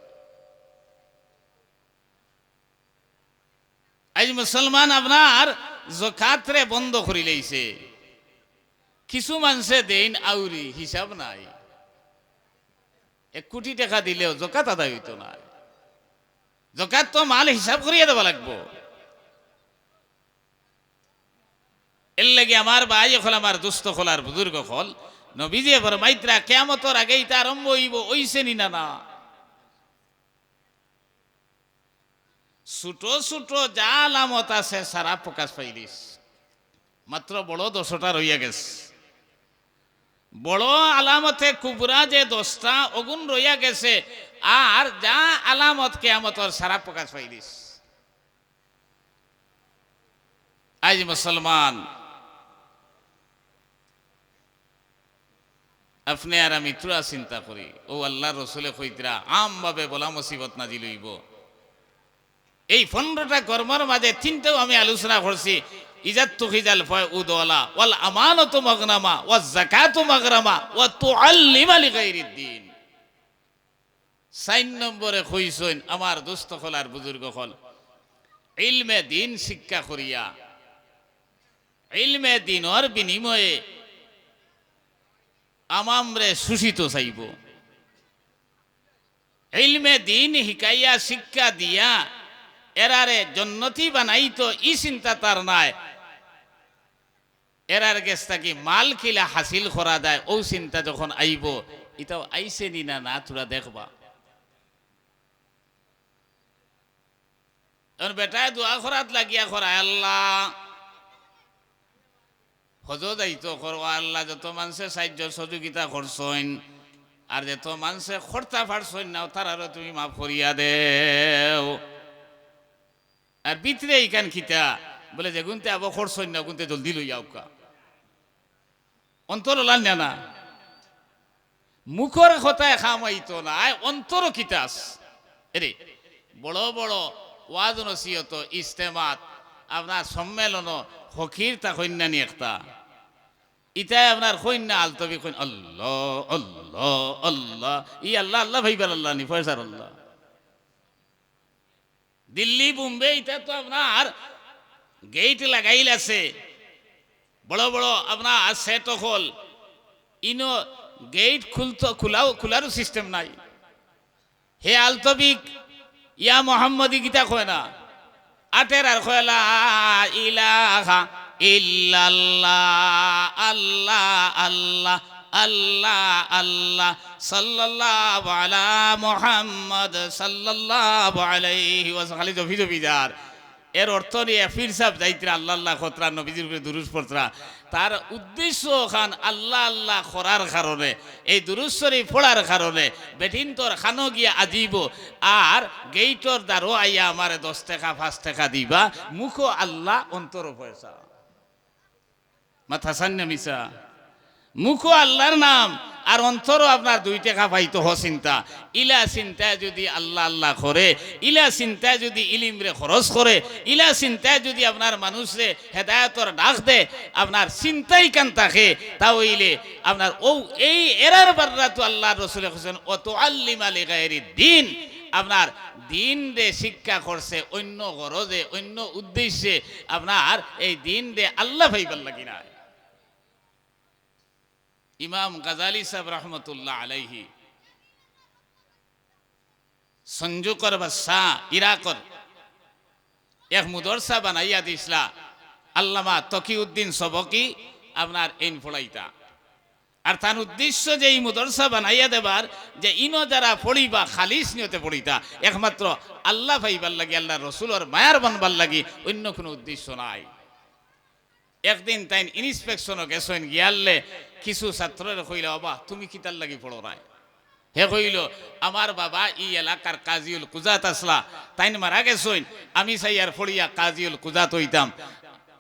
আজ মুসলমান আপনার যাকাত রে বন্ধ করি লইছে কিছু মানুষে দেন আউরি হিসাব নাই 1 কোটি টাকা দিলেও যাকাত আদায় হইতো না। যাকাত তো মাল হিসাব করিয়ে দেওয়া লাগবো। এর লাগে আমার ভাই হল আমার দুস্থ হল আর বুজুর্গ হল নবীজি ফরমাইতরা কিয়ামতের আগে এটা আরম্ভ হইব ওইছে নি না না ছোট ছোট যা আলামত আছে সারা প্রকাশ পাইলিস মাত্র বড় 10টা রইয়া গেছে। বড় আলামতে কুবরা যে 10টা অগুণ রইয়া গেছে আর যা আলামত কিয়ামতের সারা প্রকাশ পাইলিস। আজ মুসলমান আপনি আর আমি তুরা চিন্তা করি ও আল্লাহর রাসূলে কইতরা আমভাবে বলা মুসিবত নাজিল হইব। এই 15টা কর্মের মাঝে 3টাও আমি আলোচনা করছি ইজাতু খিজাল ফায়উদ ওয়ালা ওয়াল আমানাতু মাগনামা ওয়াজ যাকাতু মাগরামা ওয়া তুআল্লিমা লিগাইরিদ দ্বীন। 4 নম্বরে কইছেন আমার দোস্ত হল আর বুজুর্গ হল ইলমে দ্বীন শিক্ষা করিয়া ইলমে দ্বীনের বিনিময়ে আমামরে সুশিত চাইব। ইলমে দ্বীন শিকাইয়া শিক্ষা দিয়া এরারে জন্নতি বানাইতো ই চিন্তা তার নাই এরার গেছটা কি মাল কিলা হাসিল করা যায় ও চিন্তা যখন আইব এটাও আইসে নি না না তোরা দেখবা। বেটায় দোয়া করাত লাগিয়া করা আল্লাহ হজ যাইতো করবা আল্লাহ যত মানুষের সাহায্য সহযোগিতা করছেন আর যত মানুষে খরচা ফাড়ছেন না তারারও তুমি মাফ করিয়া দেও। আর ভিতরে এইখান খিতা বলে যে গুনতে আবার খরছেন না গুনতে জলদি লইয়া উকা অন্তর লাল না মুখর কথায় খামাইতো না অন্তর কিতাস এরে বড় বড় ওয়াজ নসিহত ইজতেমাত আপনার সম্মেলন ফকির তা কন্যানি একটা ইটাই আপনার কন্যা আলতবি কইন আল্লাহ আল্লাহ আল্লাহ ই আল্লাহ আল্লাহ ভাইবার আল্লাহ নি ফয়সার আল্লাহ। দিল্লি বোম্বে এটা তো আপনার গেট লাগাইল আছে বড় বড় আপনার সেট হল ইনো গেট খোলারও সিস্টেম নাই। হে আলতবিক ইয়া মোহাম্মদী গীতা কয় না আটের আর কয় লা ইলাহা ইল্লাল্লাহ আল্লাহ আল্লাহ আল্লাহ আল্লাহ সাল্লাল্লাহু আলা মুহাম্মদ সাল্লাল্লাহু আলাইহি ওয়াসাল্লাম খালি জফি জফি যার এর অর্থ নিয়ে ফির সাহেব যাইতরা আল্লাহ আল্লাহ খতরা নবীজির উপরে দুরূদ পড়তরা তার উদ্দেশ্য খান আল্লাহ আল্লাহ করার কারণে এই দুরূদ শরীফ পড়ার কারণে বেটিন তোর খানো গিয়া আজিব আর গেইটর দ্বারো আইয়া আমারে 10 টাকা 5 টাকা দিবা মুখো আল্লাহ অন্তর পয়সা মাথা সান্না মিসা মুখো আল্লাহর নাম আর অন্তরও আপনার 2 টাকা পাইতো হ চিন্তা ইলা চিন্তায় যদি আল্লাহ আল্লাহ করে ইলা চিন্তায় যদি ইলিম রে খরচ করে ইলা চিন্তায় যদি আপনার মানুষরে হেদায়তর ডাক দে আপনার চিন্তাই কান থাকে তাহলে আপনার ও এই এরার বাররা তো আল্লাহ রসুল হোসেন ও তো আল্লিমা লিগাইরি দিন আপনার দিন রে শিক্ষা করছে অন্য গরজে অন্য উদ্দেশ্যে আপনার এই দিন রে আল্লাহ ভাইবার লাগি না। ইমাম গাজালি সাহেব রহমতুল্লাহ আলাইহি সঞ্জুকর বাদশা ইরাকর এক মুদরসা বানাইয়া দিসলা আল্লামা তকিউদ্দিন সবকি আপনার এন ফোড়াইতা আর তার উদ্দেশ্য যে এই মুদরসা বানাইয়া দেবার যে ইনো যারা পড়িবা খালিস নিয়তে পড়িতা একমাত্র আল্লাহ ভাইবার লাগি আল্লাহ রসুলর মায়ার বানবার লাগি অন্য কোনো উদ্দেশ্য নাই। একদিন তাই ইন্সপেকশনও গেছেন গিয়ালে কিছু ছাত্রের কইল বাবা তুমি কিতার লাগি পড়ো নাই হে কইল আমার বাবা ই এলাকার কাজিউল কুজাত আসলা তাইন মারা গেছেন আমি চাই আর ফড়িয়া কাজিউল কুজাত হইতাম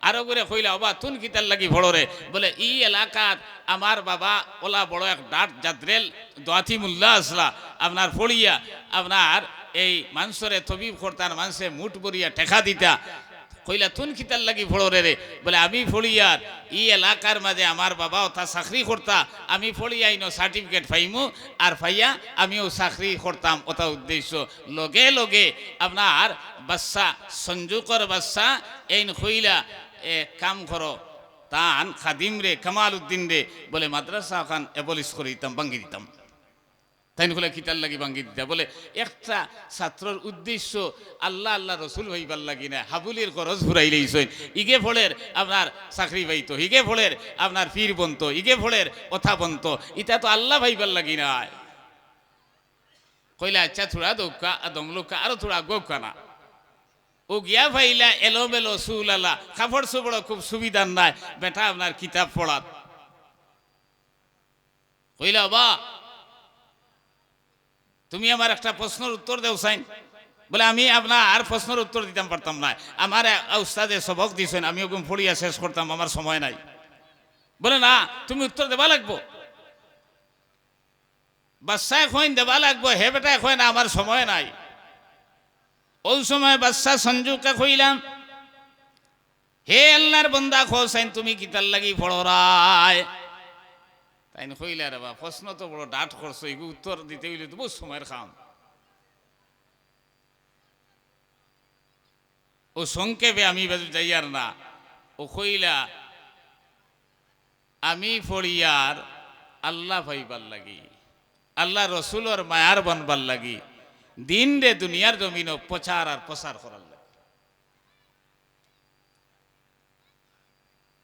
আরো করে কইলা বাবা তুন কিতার লাগি পড়ো রে বলে ই এলাকার আমার বাবা ওলা বড় এক ডাট জাদ্রেল দোয়াতি মুল্লা আসলা আপনার ফড়িয়া আপনার এই মানুষরে তবিব করতার মানুষে মুঠ বরিয়া টেকা দিতা কইলা তুন কিতার লাগি ফড়ো রে বলে আমি ফড়িয়ার ই এলাকার মাঝে আমার বাবা ওটা চাকরি করতা আমি ফড়িয়াই নো সার্টিফিকেট পাইমু আর পাইয়া আমিও চাকরি করতাম ওটা উদ্দেশ্য লগে লগে আপনার বাচ্চা সঞ্জুকর বাচ্চা এই কইলা কাম করো তান খাদিম রে কামাল উদ্দিন রে বলে মাদ্রাসা খান এবলিশ করে দিতাম ভাঙ্গি দিতাম তাই বলে কিতার লাগি ভাঙ্গি দিতা বলে একটা ছাত্রর উদ্দেশ্য আল্লাহ আল্লাহ রসুল ভাইবার লাগি না হাবুলির খরচ ঘুরাইলেইছেন ইগে ফলের আপনার চাকরি পাইতো ইগে ফলের আপনার পীর বন্ত ইগে ফলের কথা বন্ত ইটা তো আল্লাহ ভাইবার লাগি না কইলা আচ্ছা থোড়া দৌকা দমলুকা আরো থোড়া গৌকা না ও গিয়া ভাইলা এলোমেলো সুলালা কাপড় চোপড় খুব সুবিধার নাই বেটা আপনার কিতাব পড়াত কইলা বা তুমি আমার একটা প্রশ্নের উত্তর দেও চাইন বলে আমি আপনার আর প্রশ্নের উত্তর দিতাম পারতাম না আমার উস্তাদে সবক দিয়েছেন আমি ওরকম পড়িয়া শেষ করতাম আমার সময় নাই বলে না তুমি উত্তর দেবা লাগবো বাচ্চায় খোয়েন দেবা লাগবো হে বেটা খোয় না আমার সময় নাই ওই সময় বাচ্চা সঞ্জুকে কইলাম হে আল্লাহর বন্দা খোসাইন তুমি কিতার লাগি পড়রায় তাই কইলা রে বা প্রশ্ন তো বড় ডাট করছো এগুলো উত্তর দিতে হইলে তো বহু সময়ের খাম ও সংক্ষেপে আমি যাইয়ার না ও কইলা আমি ফড়িয়ার আল্লাহ ভাইবার লাগি আল্লাহ রসুলর মায়ার বনবার লাগি দিন রে দুনিয়ার জমিন প্রচার আর প্রসার করার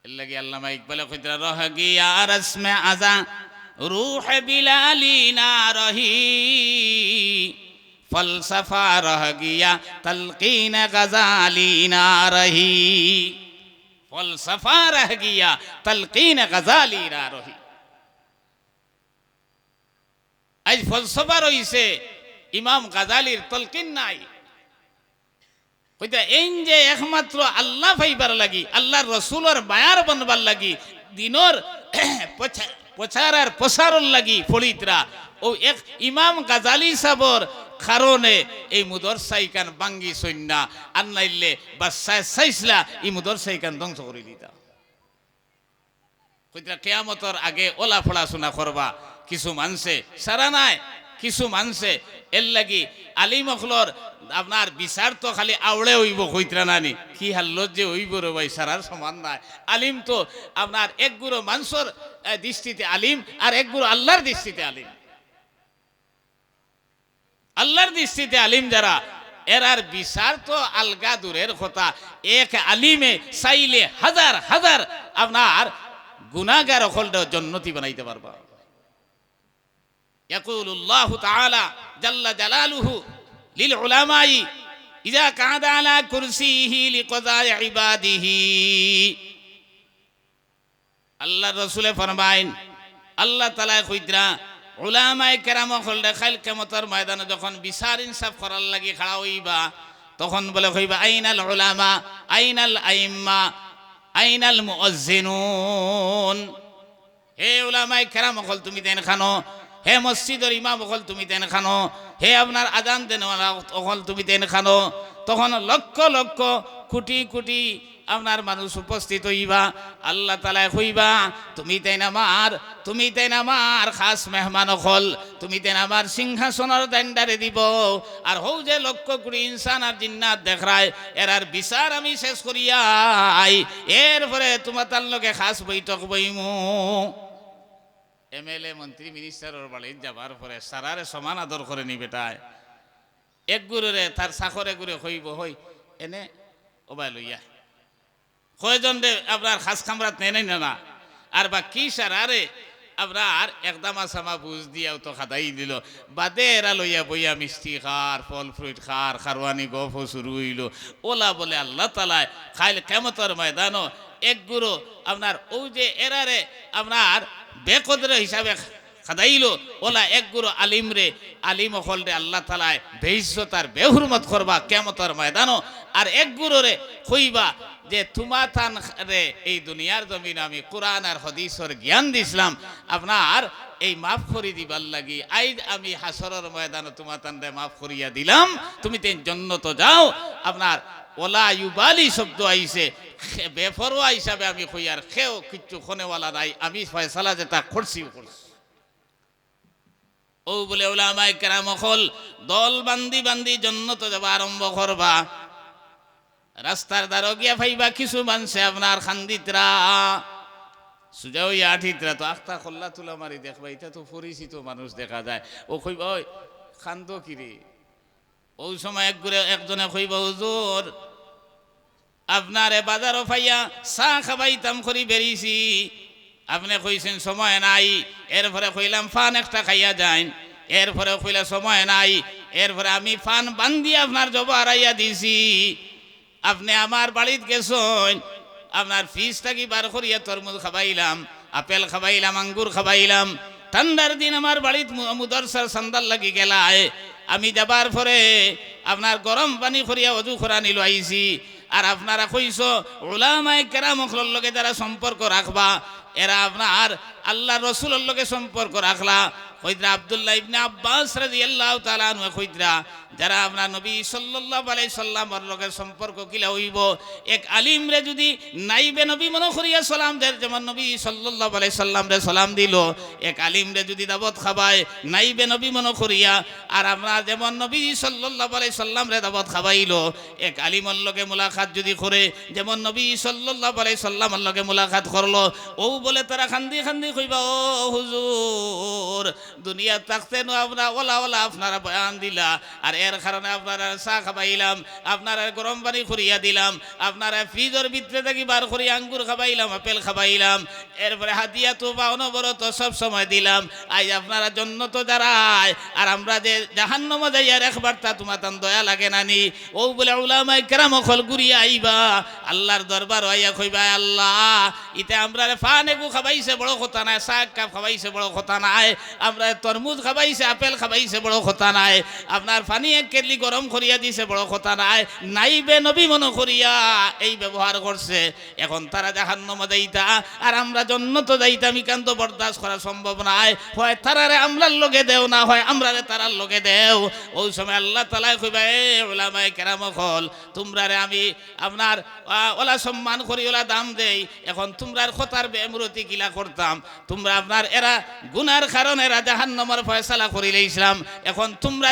লাগে আল্লামা ইকবাল কইতরা রহ গিয়া রসমে আজা রূহ বিলালি না রহি ফলসফা রহ গিয়া তলকিন গজালি না রহি ফলসফা রহ গিয়া তলকিন গজালি না রহি আজ ফলসফা রইছে ইমাম গাজালির তলকিন নাই কইতা এই যে একমাত্র আল্লাহ ভাইবার লাগি আল্লাহর রসুলর মায়ার বনবার লাগি দিনর প্রচার আর প্রসারণ লাগি ফলিতরা ও এক ইমাম গাজালি সাবর কারণে এই মুদরসাইকান বাঙ্গি সৈন্যা আর নাইলে বাদশাহ চাইছিলা এই মুদরসাইকান ধ্বংস করে দিতা কইতা কিয়ামতের আগে ওলা পড়াশোনা করবা কিছু মানুষে সারা নাই কিছু মানুষে এর লাগি আলিম অখলর আপনার বিচার তো খালি আওড়ে হইব কইতরা নানি কি হাল্লত যে হইব রে ভাই সারার সমান নাই আলিম তো আপনার এক গুরু মানুষের দৃষ্টিতে আলিম আর এক গুরু আল্লাহর দৃষ্টিতে আলিম আল্লাহর দৃষ্টিতে আলিম যারা এরার বিচার তো আলগা দূরের কথা এক আলিমে চাইলে হাজার হাজার আপনার গুনাহগার অখলটা জন্নতি বানাইতে পারবা يقول الله تعالى جل جلاله للعلماء إذا قعد على كرسيه لقضاء عباده الله رسول فرمائن الله تعالى কইতরা উলামায়ে কেরাম হলদে খাইল কিয়ামতের ময়দানে যখন বিচার ইনসাফ করার লাগি খাড়া হইবা তখন বলে কইবা আইনাল উলামা আইনাল আইম্মা আইনাল মুআজ্জিনুন হে উলামায়ে কেরাম হল তুমি তেন খানো, হে মসজিদের ইমাম হল তুমি তেন খানো, হে আপনার আজান দেন হল তুমি তেন খানো। তখন লক্ষ লক্ষ কোটি কোটি আপনার মানুষ উপস্থিত হইবা। আল্লাহ তাআলা কইবা তুমি তেন আমার খাস মেহমান হল, তুমি তেন আমার সিংহাসনের দান্ডারে দিব। আর হৌ যে লক্ষ কোটি ইনসান আর জিন্নাত দেখরায় এরার বিচার আমি শেষ করিয়াই এরপরে তোমার তার লগে খাস বৈঠক বইমু। এমএলএ মন্ত্রী মিনিস্টারের বাড়ি যাবার পরে সারারে সমান আদর করে নি বেটায়। এক গুরুরে তার চাকরে গুরে হইব হই এনে ওবাই লইয়া কয়জন রে আপনার খাস খামরাত নেই না। আর বা কি সারারে আপনার একদম আসামা বুঝ দিয়াও তো খাদাই দিল। বাদে এরা লইয়া বইয়া মিষ্টি খার, ফল ফ্রুট খার, খারওয়ানি গপ শুরু হইল। ওলা বলে আল্লাহ তাআলা খাইল কিয়ামতের ময়দানও এক গুরু আপনার ওই যে এরারে আপনার বেকদরে হিসাবে খাদাইল। ওলা এক গুরু আলিম হল রে আল্লাহ তাআলা বেইজ্জত আর বেহুরমত করবা কিয়ামতের ময়দানও। আর এক গুরু রে কইবা যে তোমা তান রে এই দুনিয়ার জমিন আমি কোরআন আর হাদিসের জ্ঞান দিছিলাম আপনার এই মাফ করি দিবার লাগি আইজ আমি হাসরের ময়দানে তোমা তান রে মাফ করিয়া দিলাম, তুমি তেন জান্নাত যাও। আপনার ওলা ইউবালি শব্দ আইছে বেফরোয়া হিসাবে আমি কইয়ার খেও কিচ্ছু খনেওয়ালা নাই, আমি ফয়সালা যেটা করছি। ও বলে উলামায়ে কেরাম হল দল বান্দি বান্দি জান্নাত যাবা আরম্ভ করবা। রাস্তার দ্বারা গিয়া ফাইবা কিছু মানুষে আপনার খান্দিতরা সুজাও আঠিতরা তো আখতা খোল্লা তুলা মারি দেখবা, এটা তো পরিচিত মানুষ দেখা যায়। ও কইবা ওই খান্দ কিরে। ওই সময় একজনে কইবা হুজুর আপনারে বাজারও ফাইয়া চা খাবাইতাম করি বেরিয়েছি, আপনি কইছেন সময় নাই। এরপরে কইলাম ফান একটা খাইয়া যাইন, এরপরে কইলা সময় নাই। এরপরে আমি ফান বান্ধি আপনার জবা হারাইয়া দিছি। আপনি আমার বাড়িতে গেছেন, আপনার ফ্রিজটা কি বার করিয়া তরমুজ খাবাইলাম, আপেল খাবাইলাম, আঙ্গুর খাবাইলাম। ঠান্ডার দিন আমার বাড়িতে মুদরসার সান্দাল লাগি গেলায়, আমি যাবার পরে আপনার গরম পানি করিয়া অজু করা নিল আইছি। আর আপনারা কইস উলামায়ে কেরামর লগে যারা সম্পর্ক রাখবা এরা আপনার আল্লাহ রসুলের লগে সম্পর্ক রাখলা। কইদরা আব্দুল্লাহ ইবনে আব্বাস রাদিয়াল্লাহু তাআলা আনহু কইদরা যারা আপনার নবী সাল্লাল্লাহু আলাইহি সাল্লামের লগে সম্পর্ক কিলা হইব। এক আলিম রে যদি নাইবে নবী মনে করিয়া সালাম দেয়, যেমন নবী সাল্লাল্লাহু আলাইহি সাল্লাম রে সালাম দিল, এক আলিম রে যদি দাওয়াত খাবায় নাইবে নবী মনে করিয়া, আর আমরা যেমন নবী সাল্লাল্লাহু আলাইহি সাল্লাম রে দাওয়াত খাবাইল, এক আলিমের লগে মুলাকাত যদি করে যেমন নবী সাল্লাল্লাহু আলাইহি সাল্লামের লগে মুলাকাত করলো, ও বলে তারা খান্দি খান্দি কইবা ও হুজুর দুনিয়া থাকতে নো আমরা ওলা ওলা আপনারা বয়ান দিলা, আর এর কারণে আপনারা চা খাবাইলাম, আপনারা গরম পানি করিয়া দিলাম, আপনারা ফ্রিজের ভিতরে থেকে বার করিয়া আঙ্গুর খাবাইলাম, আপেল খাবাইলাম, এরপরে হাতিয়া তো বা অনবরত সব সময় দিলাম। আজ আপনারা জন্য তো দাঁড়ায়, আর আমরা যে জাহান্নামে যাইয়ার একবার তা তোমার তান দয়া লাগে নানি। ও বলে উলামায়ে কেরাম খল ঘুরিয়া আইবা আল্লাহর দরবার আইয়া কইবা আল্লাহ ইতে আমরা ফানেগু খাবাইছে বড় কথা নাই, শাক কাপ খাবাইছে বড় কথা নাই, আমরা তরমুজ খাবাইছে, আপেল খাবাইছে বড় কথা নাই, আপনার পানি এক কেটলি গরম করিয়া দিছে বড় কথা নাই, নাইবে নবী মনে করিয়া এই ব্যবহার করছে। এখন তারা জাহান্নামে যাইতা আর আমরা জান্নাতে যাইতাম, ইকান্ত বরদাস্ত করা সম্ভব নয়। হয় তারারে আমরার লগে দেও, না হয় আমরারে তারার লগে দেও। ওই সময় আল্লাহ তাআলা কইবা এ উলামায়ে কেরাম হল তোমরারে আমি আপনার ওলা সম্মান করি, ওলা দাম দেই। এখন তোমরার কথার বেমরতি কিলা করতাম, তোমরা আপনার এরা গুনার কারণে এরা জাহান্নামের ফয়সালা করিলে ইসলাম। এখন তোমরা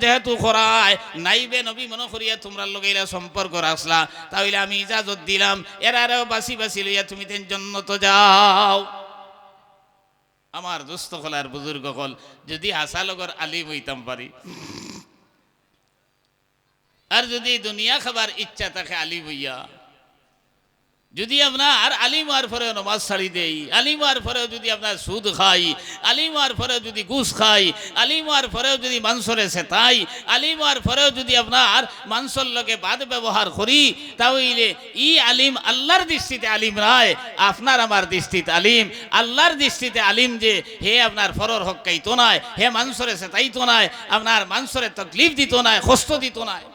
যেহেতু করায় নাইবে নবী মনে করিয়া তোমরা লগে এরা সম্পর্ক রাখলা, তাহলে আমি ইজাজত দিলাম এরারেও বাসি বাসি লইয়া তুমি তেন জান্নাত যাও। আমার দোস্ত হল আর বুজুর্গ হল যদি হাসালগর আলিম হইতাম পারি, আর যদি দুনিয়া খাবার ইচ্ছা থাকে আলিম হইয়া, যদি আপনার আলিম হওয়ার পরে নমাজ ছাড়ি দেই, আলিম হওয়ার পরেও যদি আপনার সুদ খাই, আলিম হওয়ার পরেও যদি ঘুষ খাই, আলিম হওয়ার পরেও যদি মাংসরে সেতাই, আলিম হওয়ার পরেও যদি আপনার মাংসর লগে বাদ ব্যবহার করি, তাহলে ই আলিম আল্লাহর দৃষ্টিতে আলিম নয়, আপনার আমার দৃষ্টিতে আলিম। আল্লাহর দৃষ্টিতে আলিম যে হে আপনার ফরর হক খাইতো নয়, হে মাংসরে সেতাইতো নয়, আপনার মাংসরে তকলিফ দিত নয়, কষ্ট দিত নয়।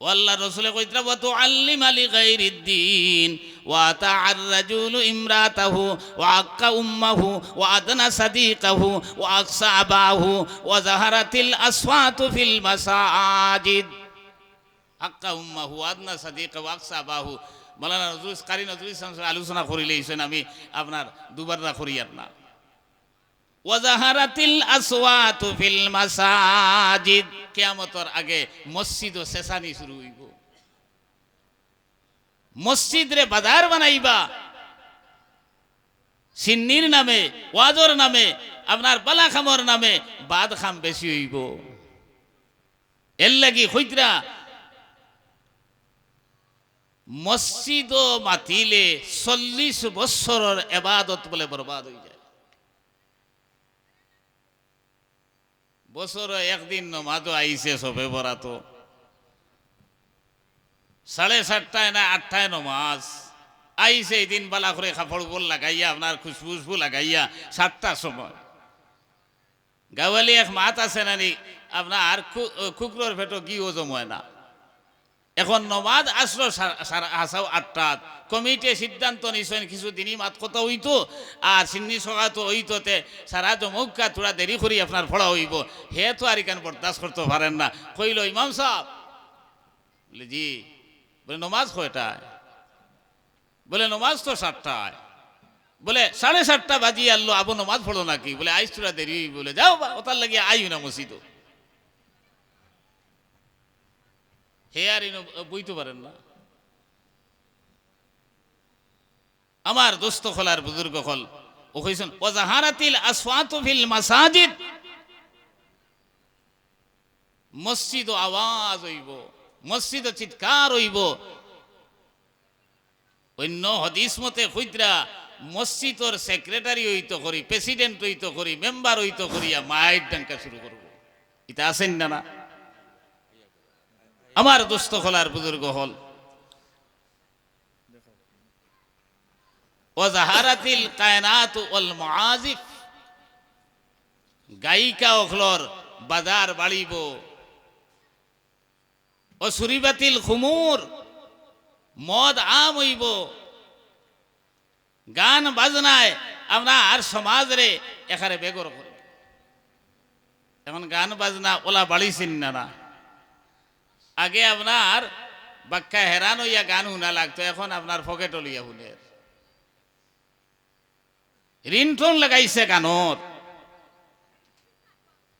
আল্লাহ রসুলে কইতরা ওয়া তুআল্লিম আলি গায়রিদ্দিন وأطاع الرجل امرأته وعق أمه وأدنى صديقه وأقصى أباه وظهرت الأصوات في المساجد عق أمه وأدنى صديقه وأقصى أباه মাওলানা নজরুল কারি নজরুল ইসলাম আলোচনা করিলেইছেন আমি আপনার দুবার না করিয়ার না ওয়াজাহারাতিল আসওয়াতু ফিল মাসাজিদ কিয়ামতের আগে মসজিদ ও সেসানি শুরু হইব মসজিদ রে বাজার বানাইবা সিন্নির নামে ওয়াজর নামে আপনার বালা খামর নামে বাদ খাম বেশি হইব এর লাগি হইতরা মসজিদ মাতিলে 40 বছরের ইবাদত বলে বরবাদ হয়ে যায় বছরে একদিন নমাজও আইছে সবে বরাত 7:30 না 8টায় নমাজ আইছে এই দিন বালা করে কাপড় বল লাগাইয়া আপনার খুশবু লাগাইয়া 7টার সময় গাওয়ালি এক মাত আছে নানি আপনার কুকুরের পেটো গিয়েও জময় না এখন নমাজ আসলো 8টা কমিটি সিদ্ধান্ত নিছেন কিছুদিনই মাত কথা হইতো আর সিন্নি সভা তো হইতোতে সারা জমৌকা তোরা দেরি করি আপনার ফড়া হইব হে তো আর এখানে বরদাস্ত করতে পারেন না কইল ইমাম সাহেব বলে জি বলে নমাজ কয়টায় বলে নমাজ তো 7টায় বলে 7:30 বাজিয়ে আনলো আবু নমাজ পড়ো নাকি বলে আইস তোরা দেরি বলে যাও ওটার লাগিয়ে আইও না মসজিদ হে আর বইতে পারেন না আমার দোস্ত খোলার বুজুর্গ হল ও কইছেন ওয়াজাহারাতিল আসওয়াতু ফিল মাসাজিদ মসজিদ আওয়াজ হইব মসজিদ চিৎকার হইব অন্য হাদিস মতে কইতরা মসজিদর সেক্রেটারি হইতো করি প্রেসিডেন্ট হইতো করি মেম্বার হইতো করিয়া মাইক ডাঙ্কা শুরু করব এটা আছেন না না আমার দোস্ত খোলার বুজুর্গ হল ওয়াজাহারাতিল কায়নাতু ওয়াল মুআজিফ গায়িকা ওখলর বাজার বাড়িব ও সুরিবাতিল খুমুর মদ আম হইব গান বাজনায় আমরা আর সমাজ রে এখানে বেগর করি এখন গান বাজনা ওলা বাড়িছেন না আগে আপনার বাক্কা হেরান হইয়া গান শুনা লাগতো এখন আপনার পকেট লিয়া শুনে রিংটোন লাগাইছে গানত